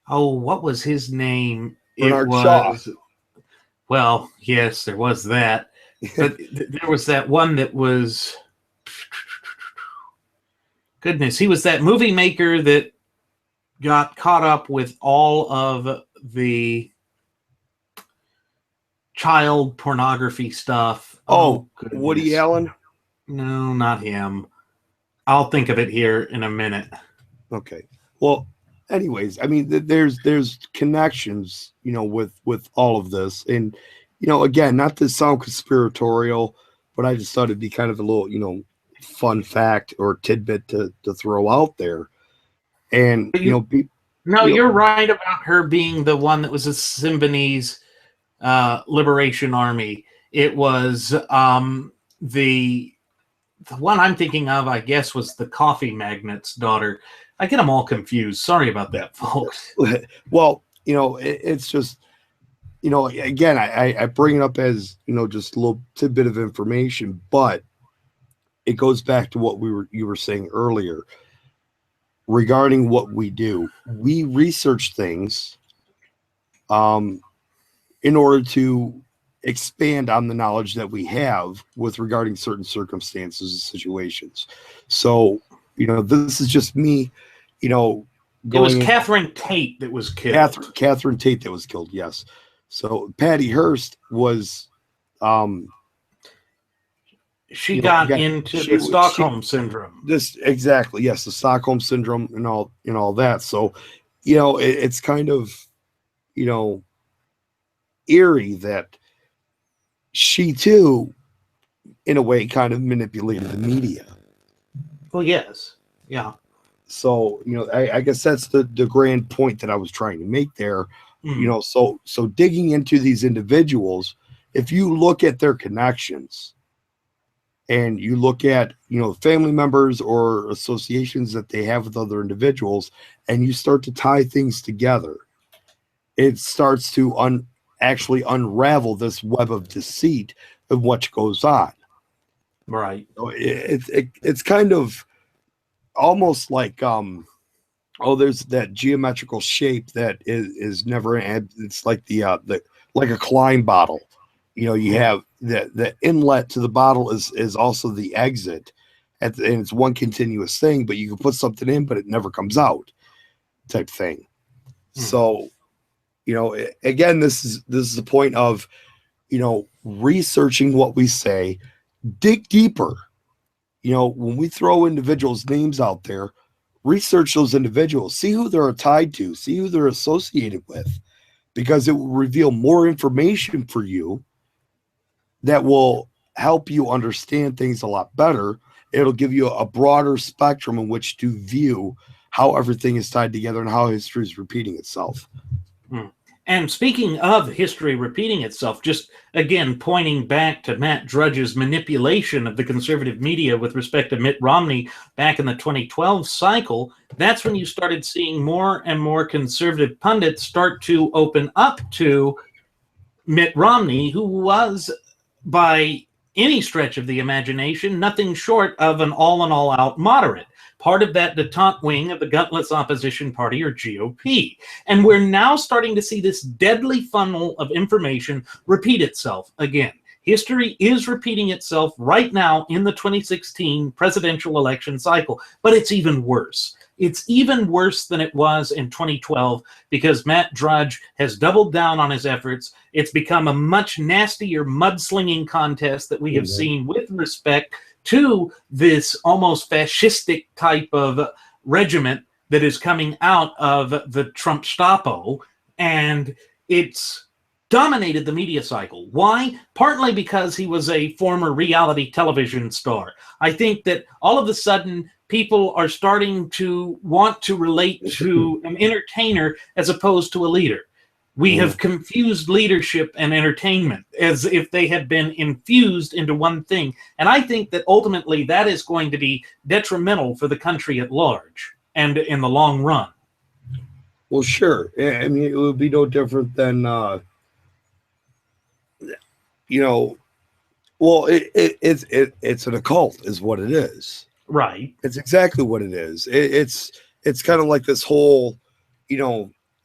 What was his name? Bernard Shaw. Well, yes, there was that. But there was that one that was, goodness, he was that movie maker that got caught up with all of the child pornography stuff. Oh, Woody Allen? No, not him. I'll think of it here in a minute. Okay. Well, anyways, I mean, there's connections, with all of this. And, again, not to sound conspiratorial, but I just thought it'd be kind of a little, fun fact or tidbit to throw out there. And, you're right about her being the one that was a Symbionese Liberation Army. It was the one I'm thinking of, I guess, was the coffee magnate's daughter. I get them all confused. Sorry about that, folks. Well, it's just, again, I bring it up as, just a little tidbit of information, but it goes back to what you were saying earlier regarding what we do. We research things in order to expand on the knowledge that we have with regarding certain circumstances and situations. So, this is just me, it was Catherine Tate that was killed. Catherine Tate that was killed, yes. So Patty Hearst was she got into the Stockholm syndrome. Exactly, yes, the Stockholm syndrome and all that. So, it's kind of, eerie that she too, in a way, kind of manipulated the media. Well, yes. Yeah. So, I guess that's the grand point that I was trying to make there. So digging into these individuals, if you look at their connections and you look at, family members or associations that they have with other individuals, and you start to tie things together, it starts to actually unravel this web of deceit of what goes on. Right. So it's kind of almost like there's that geometrical shape that is never, it's like the like a Klein bottle. You have the inlet to the bottle is also the exit, and it's one continuous thing, but you can put something in but it never comes out type thing. So again, this is the point of researching what we say, dig deeper. When we throw individuals' names out there, research those individuals, see who they're tied to, see who they're associated with, because it will reveal more information for you that will help you understand things a lot better. It'll give you a broader spectrum in which to view how everything is tied together and how history is repeating itself. And speaking of history repeating itself, just again pointing back to Matt Drudge's manipulation of the conservative media with respect to Mitt Romney back in the 2012 cycle, that's when you started seeing more and more conservative pundits start to open up to Mitt Romney, who was, by any stretch of the imagination, nothing short of an all-in-all-out moderate, part of that detente wing of the gutless opposition party, or GOP. And we're now starting to see this deadly funnel of information repeat itself again. History is repeating itself right now in the 2016 presidential election cycle, but it's even worse. It's even worse than it was in 2012 because Matt Drudge has doubled down on his efforts. It's become a much nastier mudslinging contest that we have seen with respect to this almost fascistic type of regiment that is coming out of the Trump Stapo, and it's dominated the media cycle. Why? Partly because he was a former reality television star. I think that all of a sudden people are starting to want to relate to an entertainer as opposed to a leader. We have confused leadership and entertainment as if they had been infused into one thing. And I think that ultimately that is going to be detrimental for the country at large and in the long run. Well, sure. I mean, it would be no different than, it's an occult is what it is. Right. It's exactly what it is. It's kind of like this whole,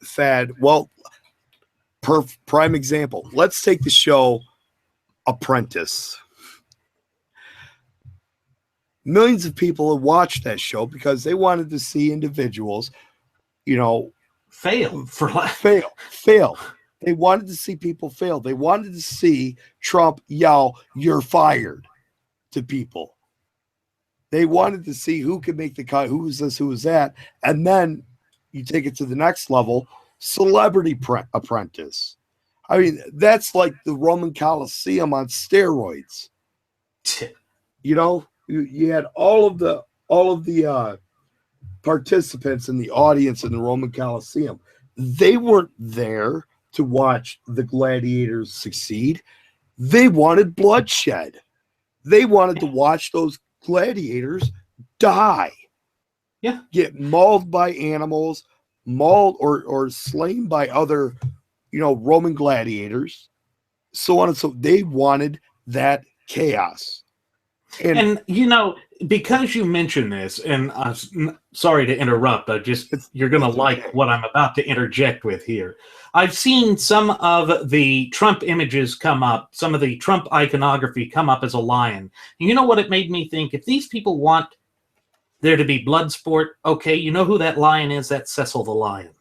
fad. Well, prime example. Let's take the show Apprentice. Millions of people have watched that show because they wanted to see individuals, fail. They wanted to see people fail. They wanted to see Trump yell, "You're fired," to people. They wanted to see who could make the cut, who was this, who was that. And then you take it to the next level, Celebrity Apprentice. I mean, that's like the Roman Colosseum on steroids. You had all of the participants in the audience in the Roman Colosseum. They weren't there to watch the gladiators succeed. They wanted bloodshed. They wanted to watch those gladiators die. Yeah. Get mauled by animals, mauled or slain by other, Roman gladiators, so on and so. They wanted that chaos. And because you mentioned this, and I'm sorry to interrupt, you're going to like what I'm about to interject with here. I've seen some of the Trump images come up, some of the Trump iconography come up as a lion. And you know what it made me think? If these people want there to be blood sport, okay, you know who that lion is? That's Cecil the Lion.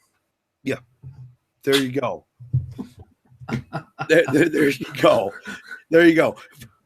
Yeah. There you go. there you go. There you go.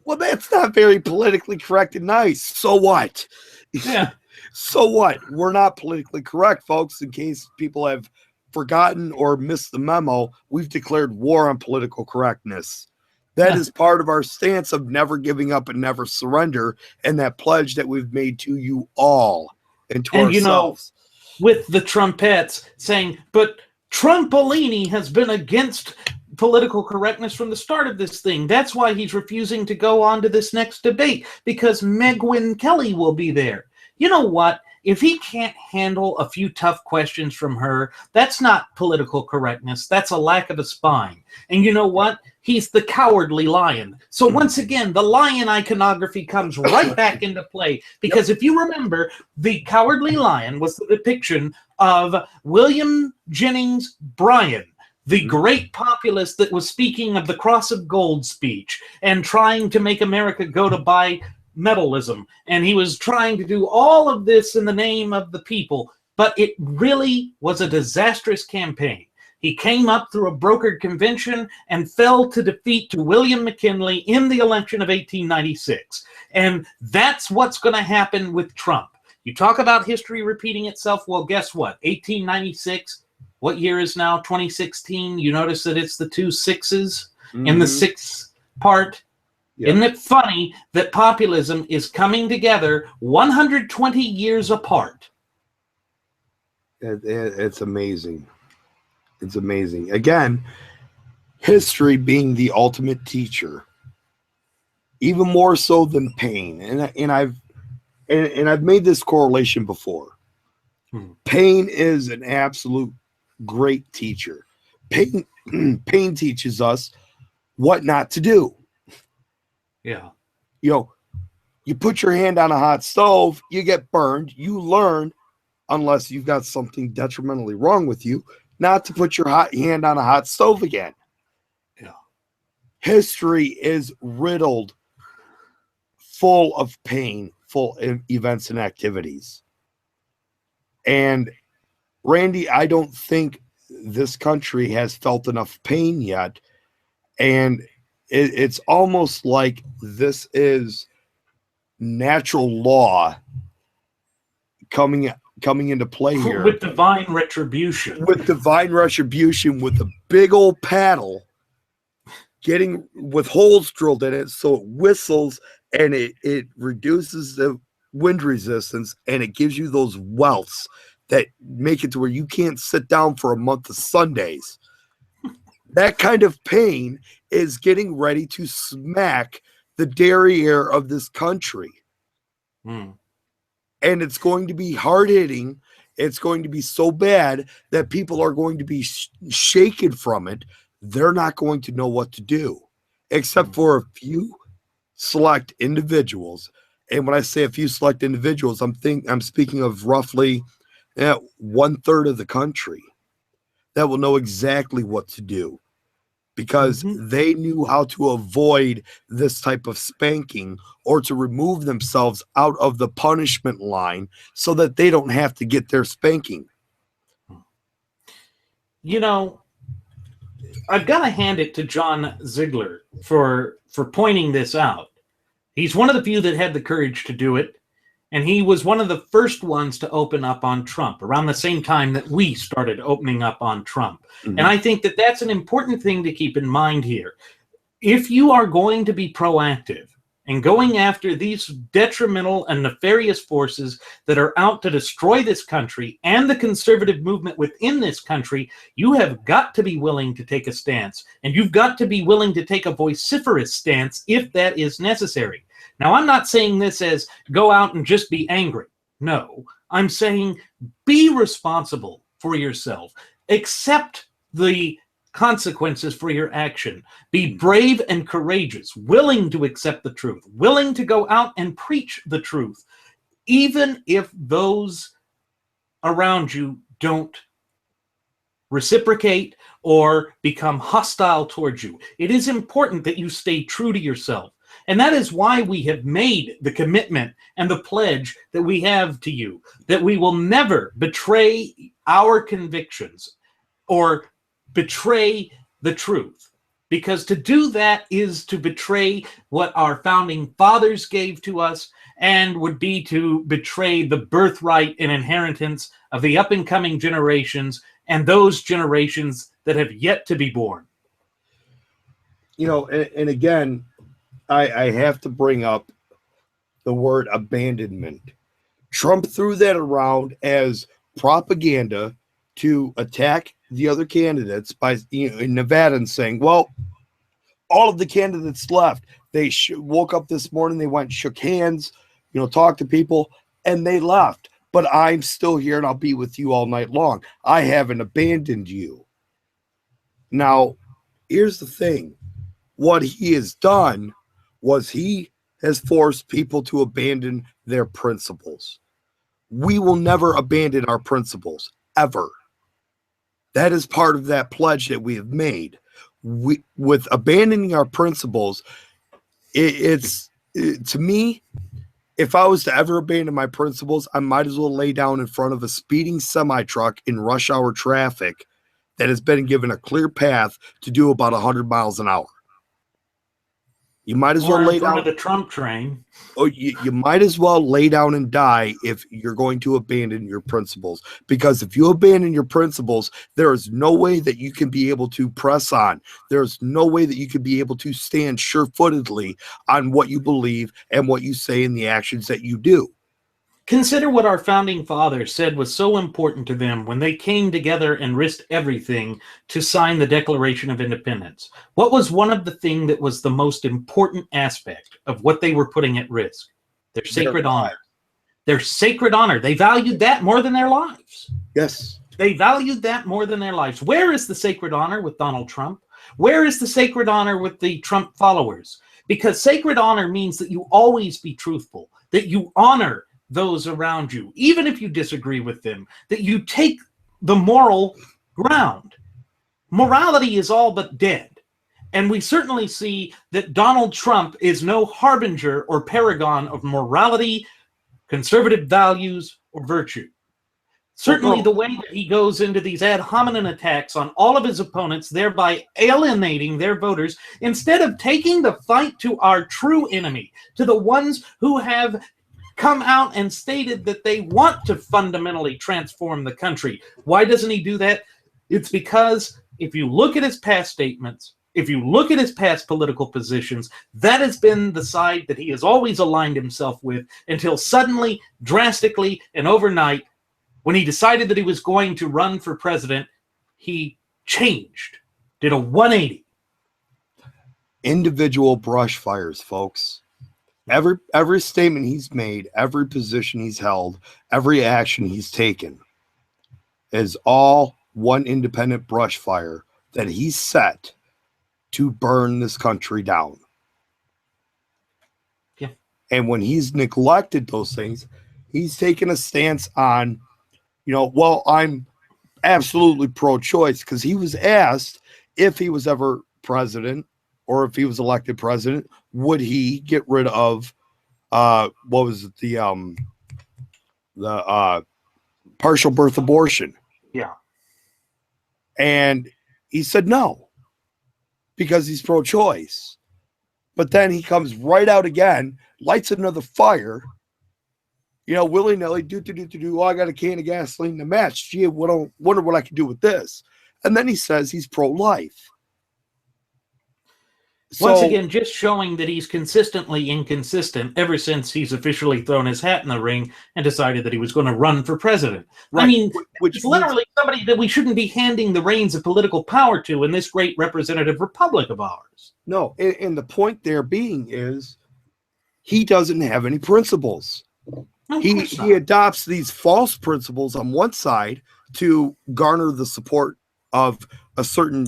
Well, that's not very politically correct and nice. So what? Yeah. So what? We're not politically correct, folks. In case people have forgotten or missed the memo, we've declared war on political correctness. That is part of our stance of never giving up and never surrender, and that pledge that we've made to you all and to ourselves. With the Trumpettes saying, but Trumpolini has been against political correctness from the start of this thing. That's why he's refusing to go on to this next debate, because Megwin Kelly will be there. You know what? If he can't handle a few tough questions from her, that's not political correctness. That's a lack of a spine. And you know what? He's the cowardly lion. So once again, the lion iconography comes right back into play. Because if you remember, the cowardly lion was the depiction of William Jennings Bryan, the great populist that was speaking of the Cross of Gold speech and trying to make America go to bimetallism. And he was trying to do all of this in the name of the people. But it really was a disastrous campaign. He came up through a brokered convention and fell to defeat to William McKinley in the election of 1896. And that's what's going to happen with Trump. You talk about history repeating itself. Well, guess what? 1896, what year is now? 2016. You notice that it's the two sixes in the sixth part. Yep. Isn't it funny that populism is coming together 120 years apart? It's amazing. It's amazing. Again, history being the ultimate teacher, even more so than pain. And I've made this correlation before. Pain is an absolute great teacher. Pain teaches us what not to do. Yeah. You put your hand on a hot stove, you get burned. You learn, unless you've got something detrimentally wrong with you, not to put your hand on a hot stove again. Yeah. History is riddled, full of pain, full of events and activities. And Randy, I don't think this country has felt enough pain yet. And it's almost like this is natural law coming into play here. With divine retribution. With divine retribution, with a big old paddle, getting with holes drilled in it so it whistles and it reduces the wind resistance, and it gives you those welts that make it to where you can't sit down for a month of Sundays. That kind of pain is getting ready to smack the derriere of this country. And it's going to be hard-hitting. It's going to be so bad that people are going to be shaken from it. They're not going to know what to do, except for a few select individuals. And when I say a few select individuals, I'm speaking of roughly 1/3 of the country that will know exactly what to do, because they knew how to avoid this type of spanking or to remove themselves out of the punishment line so that they don't have to get their spanking. You know, I've got to hand it to John Ziegler for pointing this out. He's one of the few that had the courage to do it, and he was one of the first ones to open up on Trump around the same time that we started opening up on Trump. And I think that that's an important thing to keep in mind here. If you are going to be proactive and going after these detrimental and nefarious forces that are out to destroy this country and the conservative movement within this country, you have got to be willing to take a stance, and you've got to be willing to take a vociferous stance if that is necessary. Now, I'm not saying this as go out and just be angry. No, I'm saying be responsible for yourself. Accept the consequences for your action. Be brave and courageous, willing to accept the truth, willing to go out and preach the truth, even if those around you don't reciprocate or become hostile towards you. It is important that you stay true to yourself. And that is why we have made the commitment and the pledge that we have to you, that we will never betray our convictions or betray the truth. Because to do that is to betray what our founding fathers gave to us, and would be to betray the birthright and inheritance of the up-and-coming generations and those generations that have yet to be born. You know, and again, I have to bring up the word abandonment. Trump threw that around as propaganda to attack the other candidates by, in Nevada, and saying, well, all of the candidates left. They woke up this morning, they went, shook hands, talked to people, and they left. But I'm still here, and I'll be with you all night long. I haven't abandoned you. Now, here's the thing. What he has done was he has forced people to abandon their principles. We will never abandon our principles, ever. That is part of that pledge that we have made. With abandoning our principles, to me, if I was to ever abandon my principles, I might as well lay down in front of a speeding semi-truck in rush hour traffic that has been given a clear path to do about 100 miles an hour. You might as well lay down of the Trump train. Oh, you might as well lay down and die if you're going to abandon your principles. Because if you abandon your principles, there is no way that you can be able to press on. There's no way that you can be able to stand sure-footedly on what you believe and what you say and the actions that you do. Consider what our founding fathers said was so important to them when they came together and risked everything to sign the Declaration of Independence. What was one of the things that was the most important aspect of what they were putting at risk? Their sacred honor. Their sacred honor. They valued that more than their lives. Yes. They valued that more than their lives. Where is the sacred honor with Donald Trump? Where is the sacred honor with the Trump followers? Because sacred honor means that you always be truthful, that you honor those around you, even if you disagree with them, that you take the moral ground. Morality is all but dead. And we certainly see that Donald Trump is no harbinger or paragon of morality, conservative values, or virtue. Certainly the way that he goes into these ad hominem attacks on all of his opponents, thereby alienating their voters, instead of taking the fight to our true enemy, to the ones who have come out and stated that they want to fundamentally transform the country. Why doesn't he do that? It's because if you look at his past statements, if you look at his past political positions, that has been the side that he has always aligned himself with until suddenly, drastically, and overnight, when he decided that he was going to run for president, he changed, did a 180. Individual brush fires, folks. Every statement he's made, every position he's held, every action he's taken is all one independent brush fire that he set to burn this country down. Yeah. And when he's neglected those things, he's taken a stance on, well, I'm absolutely pro-choice, because he was asked if he was ever president or if he was elected president, would he get rid of what was it, the partial birth abortion? Yeah. And he said no, because he's pro-choice. But then he comes right out again, lights another fire, willy-nilly, do. Oh, I got a can of gasoline to match. Gee, wonder what I can do with this. And then he says he's pro-life. Once again, just showing that he's consistently inconsistent ever since he's officially thrown his hat in the ring and decided that he was going to run for president. Right. I mean, it's literally somebody that we shouldn't be handing the reins of political power to in this great representative republic of ours. No, and the point there being is he doesn't have any principles. No, he adopts these false principles on one side to garner the support of a certain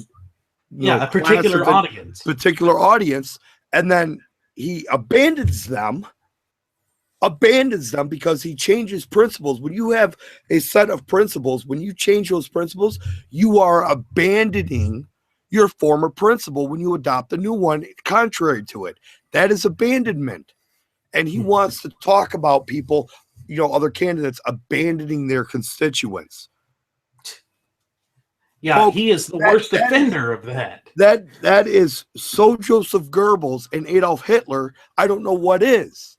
a particular audience, and then he abandons them because he changes principles. When you have a set of principles, when you change those principles, you are abandoning your former principle when you adopt a new one contrary to it. That is abandonment. And he wants to talk about people, other candidates abandoning their constituents. Yeah, folks, he is the worst offender of that. That is so Joseph Goebbels and Adolf Hitler. I don't know what is.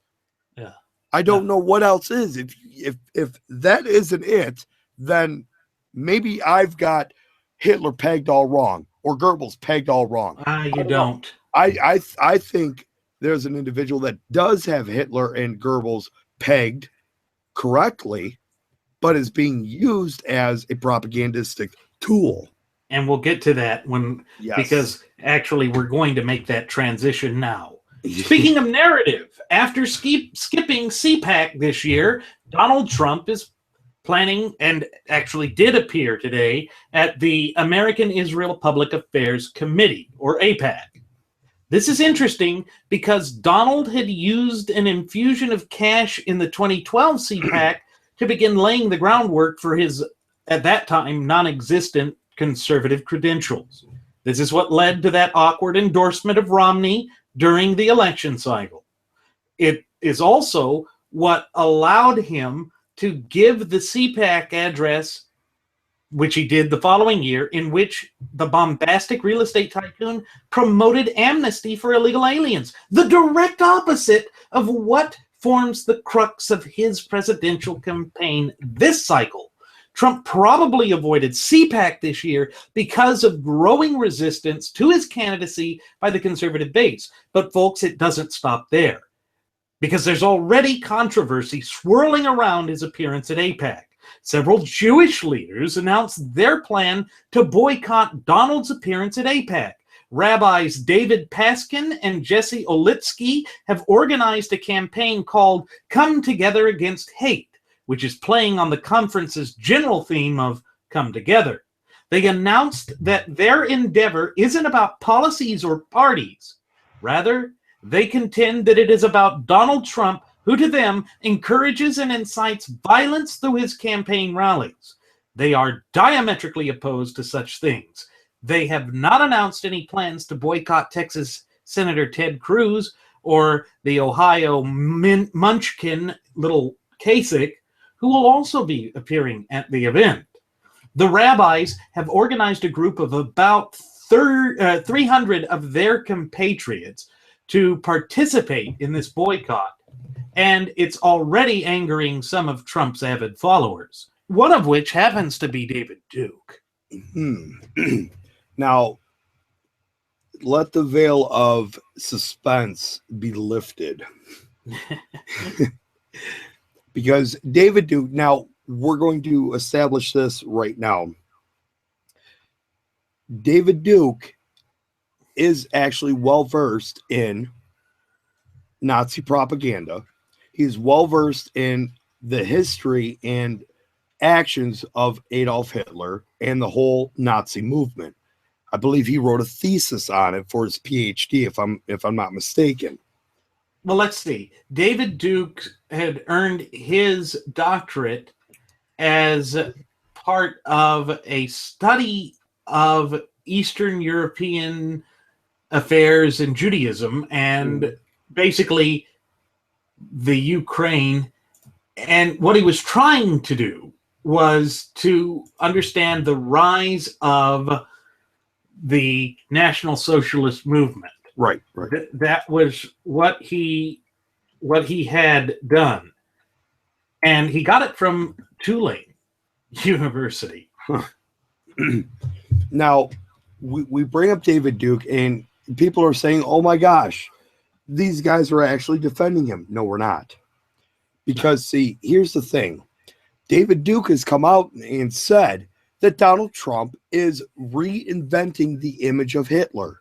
Yeah. I don't know what else is. If that isn't it, then maybe I've got Hitler pegged all wrong or Goebbels pegged all wrong. You don't. I think there's an individual that does have Hitler and Goebbels pegged correctly, but is being used as a propagandistic tool. And we'll get to that because actually we're going to make that transition now. Speaking of narrative, after skipping CPAC this year, Donald Trump is planning and actually did appear today at the American Israel Public Affairs Committee, or AIPAC. This is interesting because Donald had used an infusion of cash in the 2012 CPAC to begin laying the groundwork for his, at that time, non-existent conservative credentials. This is what led to that awkward endorsement of Romney during the election cycle. It is also what allowed him to give the CPAC address, which he did the following year, in which the bombastic real estate tycoon promoted amnesty for illegal aliens, the direct opposite of what forms the crux of his presidential campaign this cycle. Trump probably avoided CPAC this year because of growing resistance to his candidacy by the conservative base. But folks, it doesn't stop there, because there's already controversy swirling around his appearance at AIPAC. Several Jewish leaders announced their plan to boycott Donald's appearance at AIPAC. Rabbis David Paskin and Jesse Olitsky have organized a campaign called Come Together Against Hate, which is playing on the conference's general theme of Come Together. They announced that their endeavor isn't about policies or parties. Rather, they contend that it is about Donald Trump, who to them encourages and incites violence through his campaign rallies. They are diametrically opposed to such things. They have not announced any plans to boycott Texas Senator Ted Cruz or the Ohio munchkin Little Kasich, who will also be appearing at the event. The rabbis have organized a group of about 300 of their compatriots to participate in this boycott, and it's already angering some of Trump's avid followers, one of which happens to be David Duke. Now, let the veil of suspense be lifted. Because David Duke, now we're going to establish this right now. David Duke is actually well-versed in Nazi propaganda. He's well-versed in the history and actions of Adolf Hitler and the whole Nazi movement. I believe he wrote a thesis on it for his PhD, if I'm not mistaken. Well, let's see. David Duke had earned his doctorate as part of a study of Eastern European affairs and Judaism, and basically the Ukraine. And what he was trying to do was to understand the rise of the National Socialist movement. Right. That was what he had done, and he got it from Tulane University. Now, we bring up David Duke, and people are saying, "Oh my gosh, these guys are actually defending him." No, we're not, because see, here's the thing: David Duke has come out and said that Donald Trump is reinventing the image of Hitler.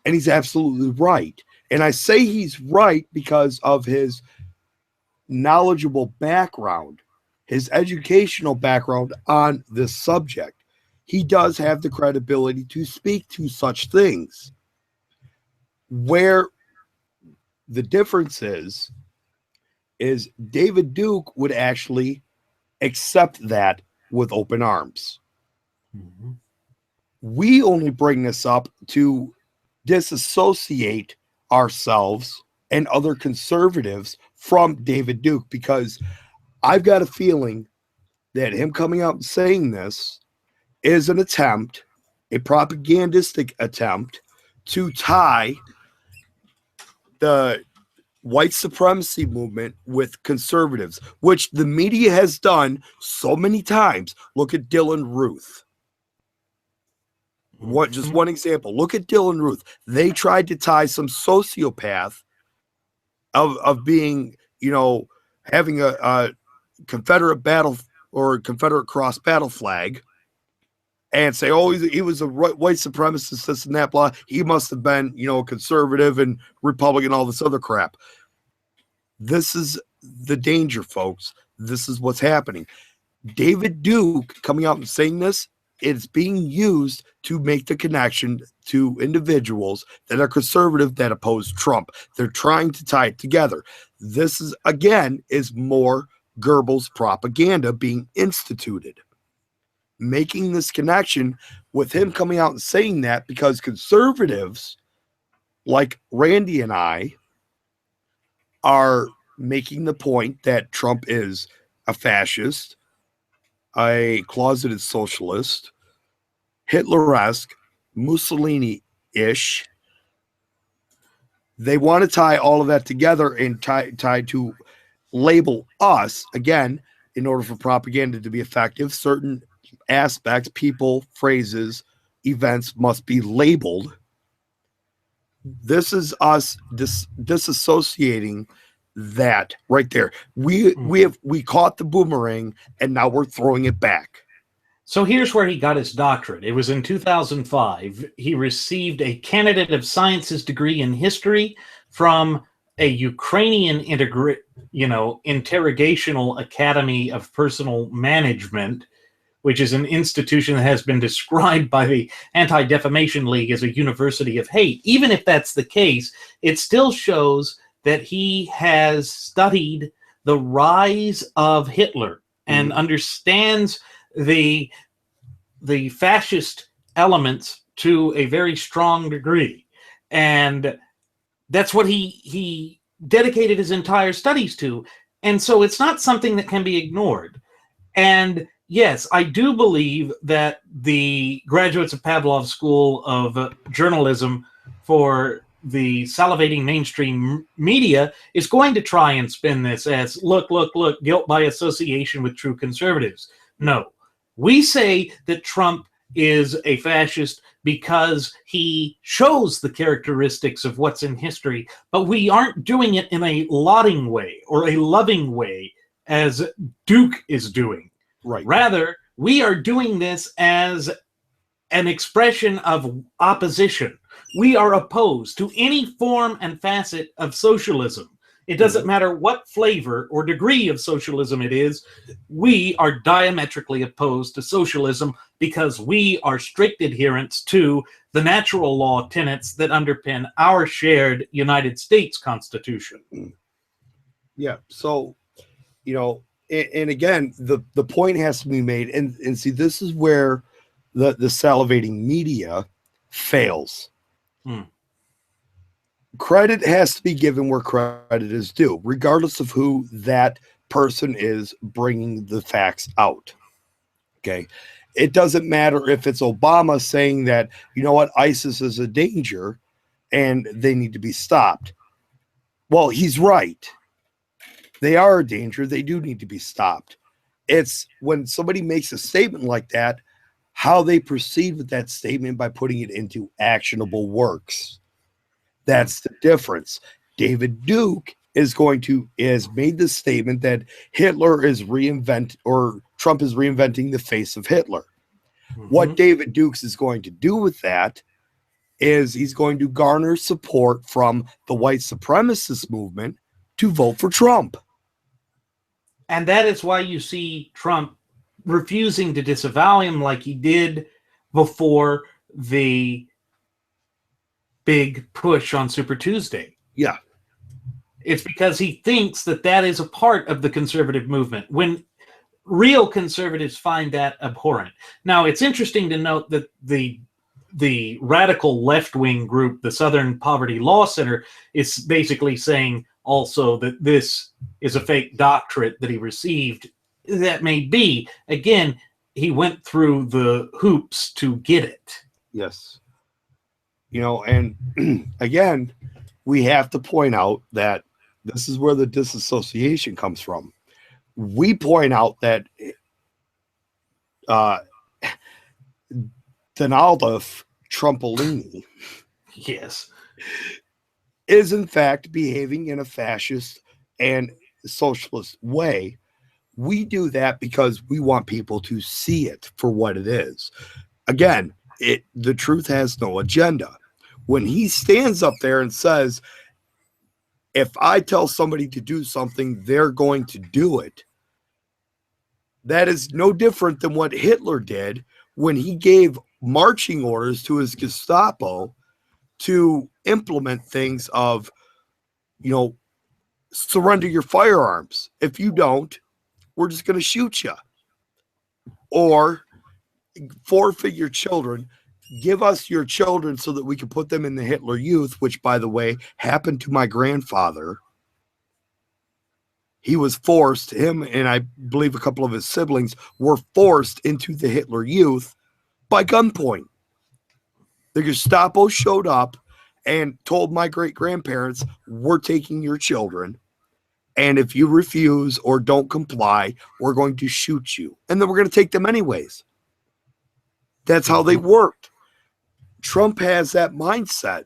And he's absolutely right. And I say he's right because of his knowledgeable background, his educational background on this subject. He does have the credibility to speak to such things. Where the difference is David Duke would actually accept that with open arms. Mm-hmm. We only bring this up to disassociate ourselves and other conservatives from David Duke, because I've got a feeling that him coming out and saying this is an attempt, a propagandistic attempt, to tie the white supremacy movement with conservatives, which the media has done so many times. Look at Dylan Ruth. Just one example. Look at Dylan Ruth. They tried to tie some sociopath of being, having a Confederate battle or Confederate cross battle flag, and say, oh, he was a white supremacist, this and that, blah. He must have been, conservative and Republican, all this other crap. This is the danger, folks. This is what's happening. David Duke coming out and saying this, it's being used to make the connection to individuals that are conservative that oppose Trump. They're trying to tie it together. This is, again, is more Goebbels propaganda being instituted. Making this connection with him coming out and saying that, because conservatives like Randy and I are making the point that Trump is a fascist, a closeted socialist, Hitler-esque, Mussolini-ish. They want to tie all of that together and tie to label us, again, in order for propaganda to be effective. Certain aspects, people, phrases, events must be labeled. This is us disassociating that right there. We caught the boomerang, and now we're throwing it back. So here's where he got his doctorate. It was in 2005. He received a Candidate of Sciences degree in history from a Ukrainian interrogational academy of personal management, which is an institution that has been described by the Anti-Defamation League as a university of hate. Even if that's the case, it still shows that he has studied the rise of Hitler and understands the fascist elements to a very strong degree. And that's what he dedicated his entire studies to. And so it's not something that can be ignored. And yes, I do believe that the graduates of Pavlov's School of Journalism for the salivating mainstream media is going to try and spin this as look, guilt by association with true conservatives. No, we say that Trump is a fascist because he shows the characteristics of what's in history, but we aren't doing it in a lauding way or a loving way as Duke is doing. Right. Rather, we are doing this as an expression of opposition. We are opposed to any form and facet of socialism. It doesn't matter what flavor or degree of socialism it is. We are diametrically opposed to socialism because we are strict adherents to the natural law tenets that underpin our shared United States Constitution. Yeah. So, and again, the point has to be made. And see, this is where the salivating media fails. Credit has to be given where credit is due, regardless of who that person is bringing the facts out. Okay. It doesn't matter if it's Obama saying that, ISIS is a danger and they need to be stopped. Well, he's right. They are a danger. They do need to be stopped. It's when somebody makes a statement like that, how they proceed with that statement by putting it into actionable works. That's the difference. David Duke has made the statement that Hitler is Trump is reinventing the face of Hitler. What David Dukes is going to do with that is he's going to garner support from the white supremacist movement to vote for Trump. And that is why you see Trump refusing to disavow him like he did before the big push on Super Tuesday. Yeah. It's because he thinks that is a part of the conservative movement, when real conservatives find that abhorrent. Now, it's interesting to note that the radical left-wing group, the Southern Poverty Law Center, is basically saying also that this is a fake doctorate that he received. That may be. Again, he went through the hoops to get it. Yes. And again, we have to point out that this is where the disassociation comes from. We point out that Donald Trumpolini, yes, is in fact behaving in a fascist and socialist way. We do that because we want people to see it for what it is. Again, the truth has no agenda. When he stands up there and says, if I tell somebody to do something, they're going to do it. That is no different than what Hitler did when he gave marching orders to his Gestapo to implement things of, surrender your firearms. If you don't, we're just going to shoot you. Or forfeit your children. Give us your children so that we can put them in the Hitler Youth, which, by the way, happened to my grandfather. He was forced, him and I believe a couple of his siblings were forced into the Hitler Youth by gunpoint. The Gestapo showed up and told my great-grandparents, we're taking your children, and if you refuse or don't comply, we're going to shoot you. And then we're going to take them anyways. That's how they worked. Trump has that mindset.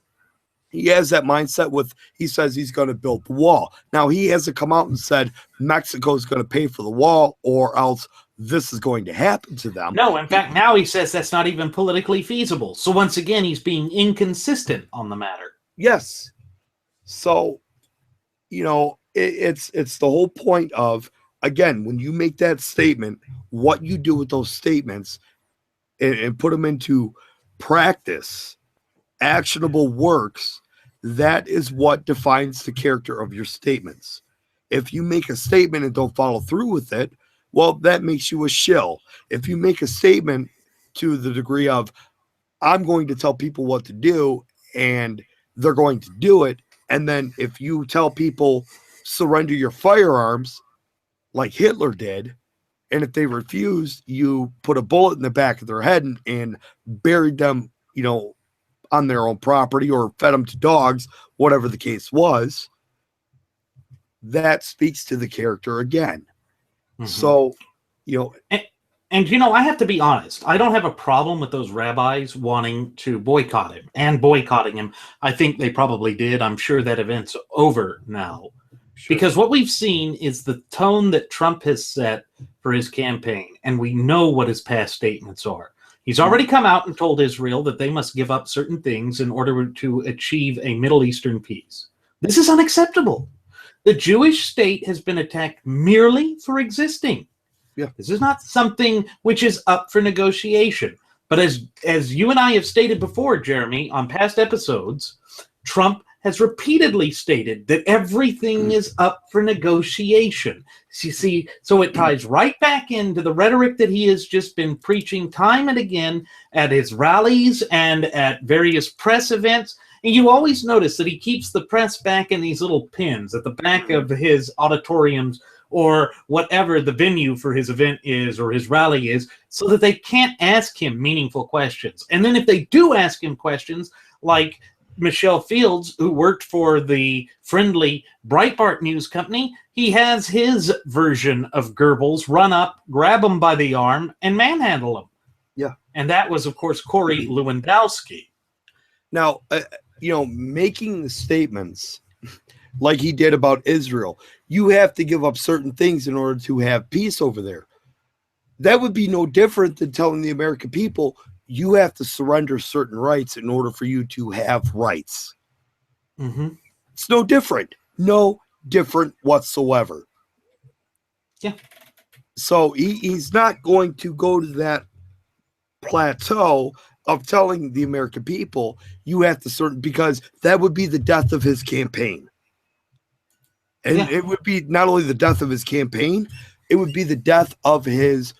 He has that mindset he says he's going to build the wall. Now, he hasn't come out and said Mexico's going to pay for the wall or else this is going to happen to them. No, in fact, now he says that's not even politically feasible. So once again, he's being inconsistent on the matter. Yes. So, it's the whole point of, again, when you make that statement, what you do with those statements and put them into practice, actionable works, that is what defines the character of your statements. If you make a statement and don't follow through with it, well, that makes you a shill. If you make a statement to the degree of, I'm going to tell people what to do, and they're going to do it. And then if you tell people surrender your firearms, like Hitler did, and if they refused, you put a bullet in the back of their head and buried them, on their own property or fed them to dogs, whatever the case was, that speaks to the character again. Mm-hmm. So, And I have to be honest, I don't have a problem with those rabbis wanting to boycott him and boycotting him. I think they probably did. I'm sure that event's over now. Sure. Because what we've seen is the tone that Trump has set for his campaign, and we know what his past statements are. He's already come out and told Israel that they must give up certain things in order to achieve a Middle Eastern peace. This is unacceptable. The Jewish state has been attacked merely for existing. Yeah. This is not something which is up for negotiation. But as you and I have stated before, Jeremy, on past episodes, Trump has repeatedly stated that everything is up for negotiation. You see, so it ties right back into the rhetoric that he has just been preaching time and again at his rallies and at various press events. And you always notice that he keeps the press back in these little pins at the back of his auditoriums or whatever the venue for his event is or his rally is, so that they can't ask him meaningful questions. And then if they do ask him questions, like Michelle Fields, who worked for the friendly Breitbart news company, he has his version of Goebbels run up, grab him by the arm, and manhandle him. Yeah. And that was, of course, Corey Lewandowski. Now, making the statements like he did about Israel, you have to give up certain things in order to have peace over there. That would be no different than telling the American people, you have to surrender certain rights in order for you to have rights. Mm-hmm. It's no different. No different whatsoever. Yeah. So he's not going to go to that plateau of telling the American people you have to because that would be the death of his campaign. And it would be not only the death of his campaign, it would be the death of his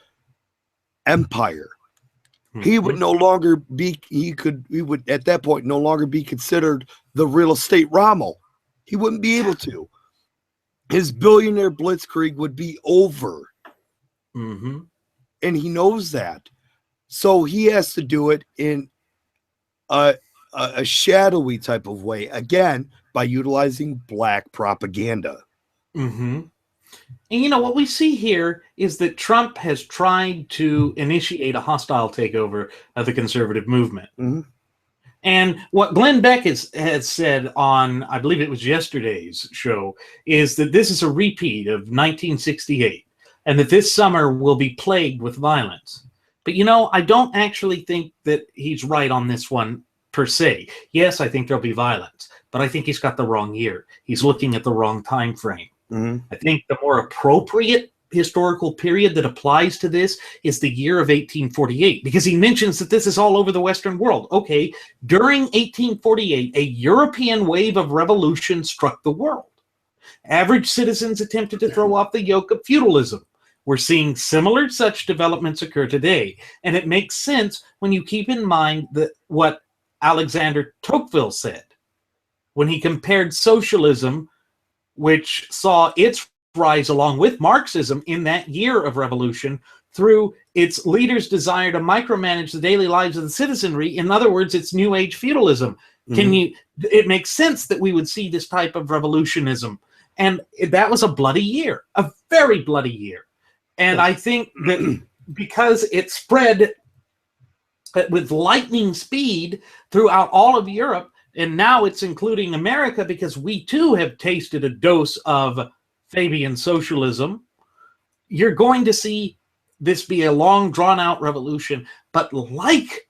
empire. He would no longer be, he would at that point no longer be considered the real estate Rommel. He wouldn't be able to. His billionaire blitzkrieg would be over. Mm-hmm. And he knows that. So he has to do it in a shadowy type of way, again, by utilizing black propaganda. Mm-hmm. And what we see here is that Trump has tried to initiate a hostile takeover of the conservative movement. Mm-hmm. And what Glenn Beck has said on, I believe it was yesterday's show, is that this is a repeat of 1968 and that this summer will be plagued with violence. But, I don't actually think that he's right on this one per se. Yes, I think there'll be violence, but I think he's got the wrong year. He's looking at the wrong time frame. Mm-hmm. I think the more appropriate historical period that applies to this is the year of 1848, because he mentions that this is all over the Western world. Okay, during 1848, a European wave of revolution struck the world. Average citizens attempted to throw off the yoke of feudalism. We're seeing similar such developments occur today, and it makes sense when you keep in mind that what Alexander Tocqueville said when he compared socialism, which saw its rise along with Marxism in that year of revolution, through its leaders' desire to micromanage the daily lives of the citizenry. In other words, it's New Age feudalism. Mm-hmm. It makes sense that we would see this type of revolutionism. And that was a bloody year, a very bloody year. And I think that because it spread with lightning speed throughout all of Europe, and now it's including America, because we too have tasted a dose of Fabian socialism, you're going to see this be a long, drawn-out revolution. But like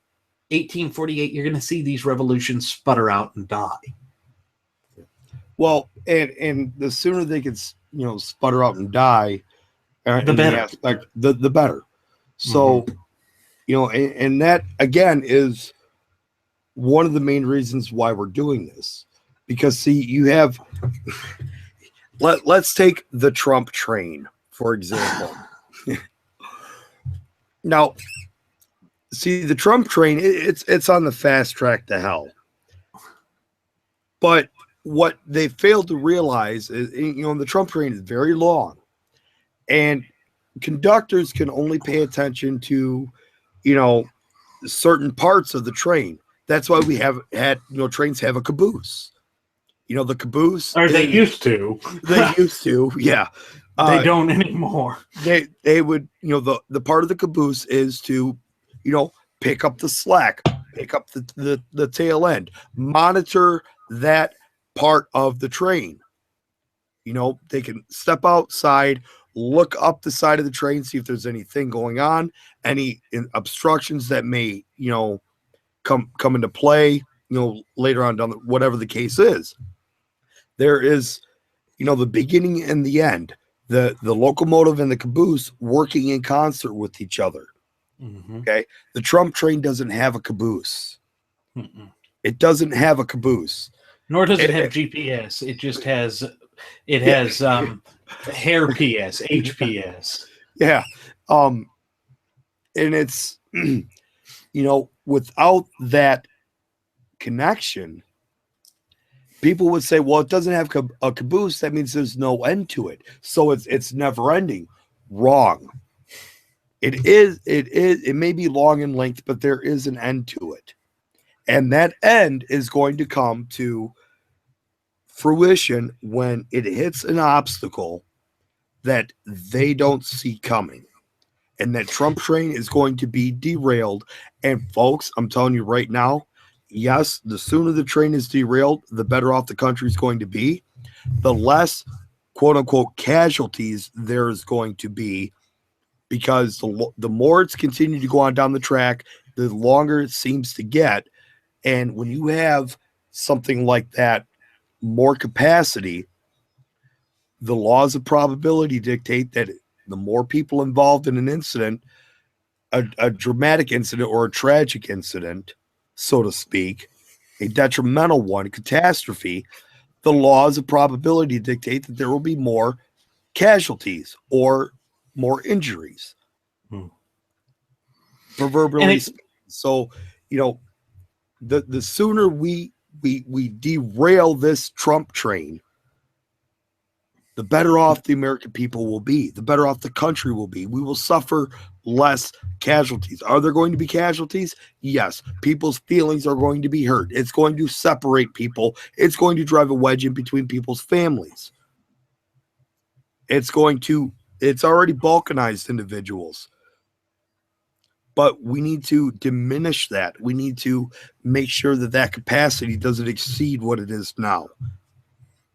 1848, you're going to see these revolutions sputter out and die. Well, and the sooner they can, sputter out and die, the better. The better. So, and that, again, is one of the main reasons why we're doing this. Because, see, you have... Let's take the Trump train, for example. Now, See, the Trump train, it's on the fast track to hell. But what they failed to realize is, the Trump train is very long, and conductors can only pay attention to, certain parts of the train. That's why we have had, trains have a caboose. The caboose. Or they used to. They used to, yeah. They don't anymore. They would, the part of the caboose is to, pick up the slack, pick up the tail end, monitor that part of the train. They can step outside, look up the side of the train, see if there's anything going on, any obstructions that may, come into play, later on down whatever the case is. There is, the beginning and the end, the locomotive and the caboose working in concert with each other. Mm-hmm. Okay. The Trump train doesn't have a caboose. Mm-mm. It doesn't have a caboose. Nor does it have GPS. It just has, hair PS, HPS. Yeah. And it's, without that connection, people would say, well, it doesn't have a caboose. That means there's no end to it. So it's never ending. Wrong. It may be long in length, but there is an end to it. And that end is going to come to fruition when it hits an obstacle that they don't see coming. And that Trump train is going to be derailed. And folks, I'm telling you right now, yes, the sooner the train is derailed, the better off the country is going to be. The less, quote unquote, casualties there is going to be, because the more it's continued to go on down the track, the longer it seems to get. And when you have something like that, more capacity, the laws of probability dictate that the more people involved in an incident, a dramatic incident or a tragic incident, so to speak, a detrimental one, a catastrophe, the laws of probability dictate that there will be more casualties or more injuries. Proverbially. So, the sooner we derail this Trump train, the better off the American people will be, the better off the country will be. We will suffer less casualties. Are there going to be casualties? Yes. People's feelings are going to be hurt. It's going to separate people. It's going to drive a wedge in between people's families. It's already balkanized individuals. But we need to diminish that. We need to make sure that capacity doesn't exceed what it is now.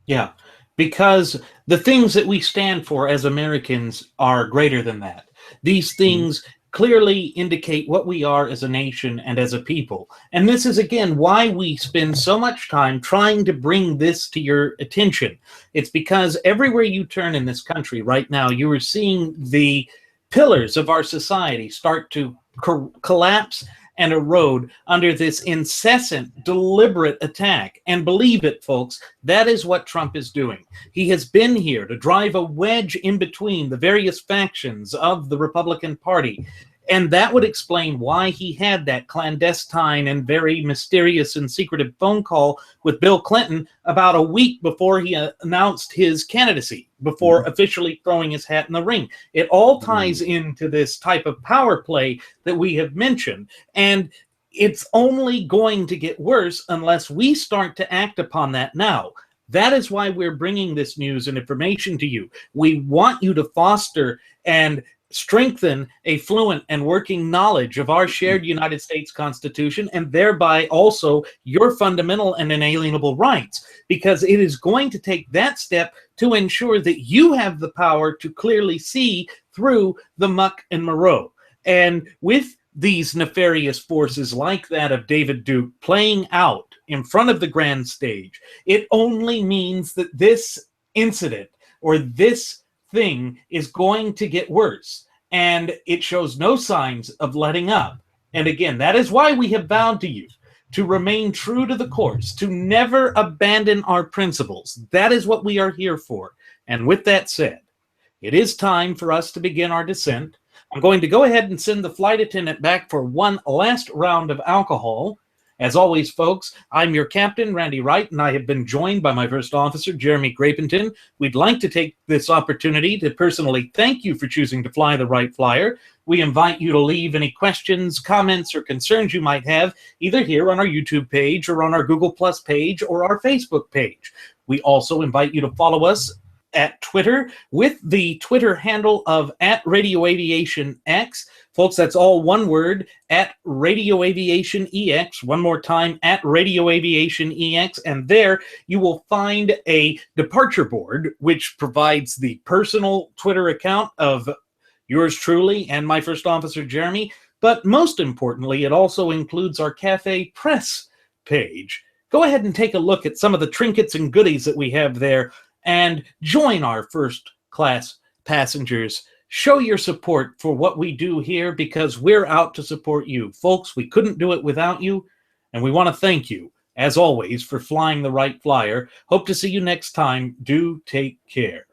Yeah, because the things that we stand for as Americans are greater than that. These things clearly indicate what we are as a nation and as a people. And this is, again, why we spend so much time trying to bring this to your attention. It's because everywhere you turn in this country right now, you are seeing the pillars of our society start to collapse and erode under this incessant, deliberate attack. And believe it, folks, that is what Trump is doing. He has been here to drive a wedge in between the various factions of the Republican Party. And that would explain why he had that clandestine and very mysterious and secretive phone call with Bill Clinton about a week before he announced his candidacy, before officially throwing his hat in the ring. It all ties into this type of power play that we have mentioned. And it's only going to get worse unless we start to act upon that now. That is why we're bringing this news and information to you. We want you to foster and strengthen a fluent and working knowledge of our shared United States Constitution, and thereby also your fundamental and inalienable rights, because it is going to take that step to ensure that you have the power to clearly see through the muck and moreau. And with these nefarious forces like that of David Duke playing out in front of the grand stage, it only means that this incident or this thing is going to get worse, and it shows no signs of letting up. And again, that is why we have vowed to you to remain true to the course, to never abandon our principles. That is what we are here for. And with that said, it is time for us to begin our descent I'm going to go ahead and send the flight attendant back for one last round of alcohol. As always, folks, I'm your captain, Randy Wright, and I have been joined by my first officer, Jeremy Grapington. We'd like to take this opportunity to personally thank you for choosing to fly the Wright Flyer. We invite you to leave any questions, comments, or concerns you might have, either here on our YouTube page or on our Google Plus page or our Facebook page. We also invite you to follow us at Twitter with the Twitter handle of @RadioAviationX. Folks, that's all one word, @RadioAviationEX. One more time, @RadioAviationEX. And there you will find a departure board, which provides the personal Twitter account of yours truly and my first officer, Jeremy. But most importantly, it also includes our Cafe Press page. Go ahead and take a look at some of the trinkets and goodies that we have there and join our first class passengers. Show your support for what we do here, because we're out to support you. Folks, we couldn't do it without you, and we want to thank you, as always, for flying the Wright Flyer. Hope to see you next time. Do take care.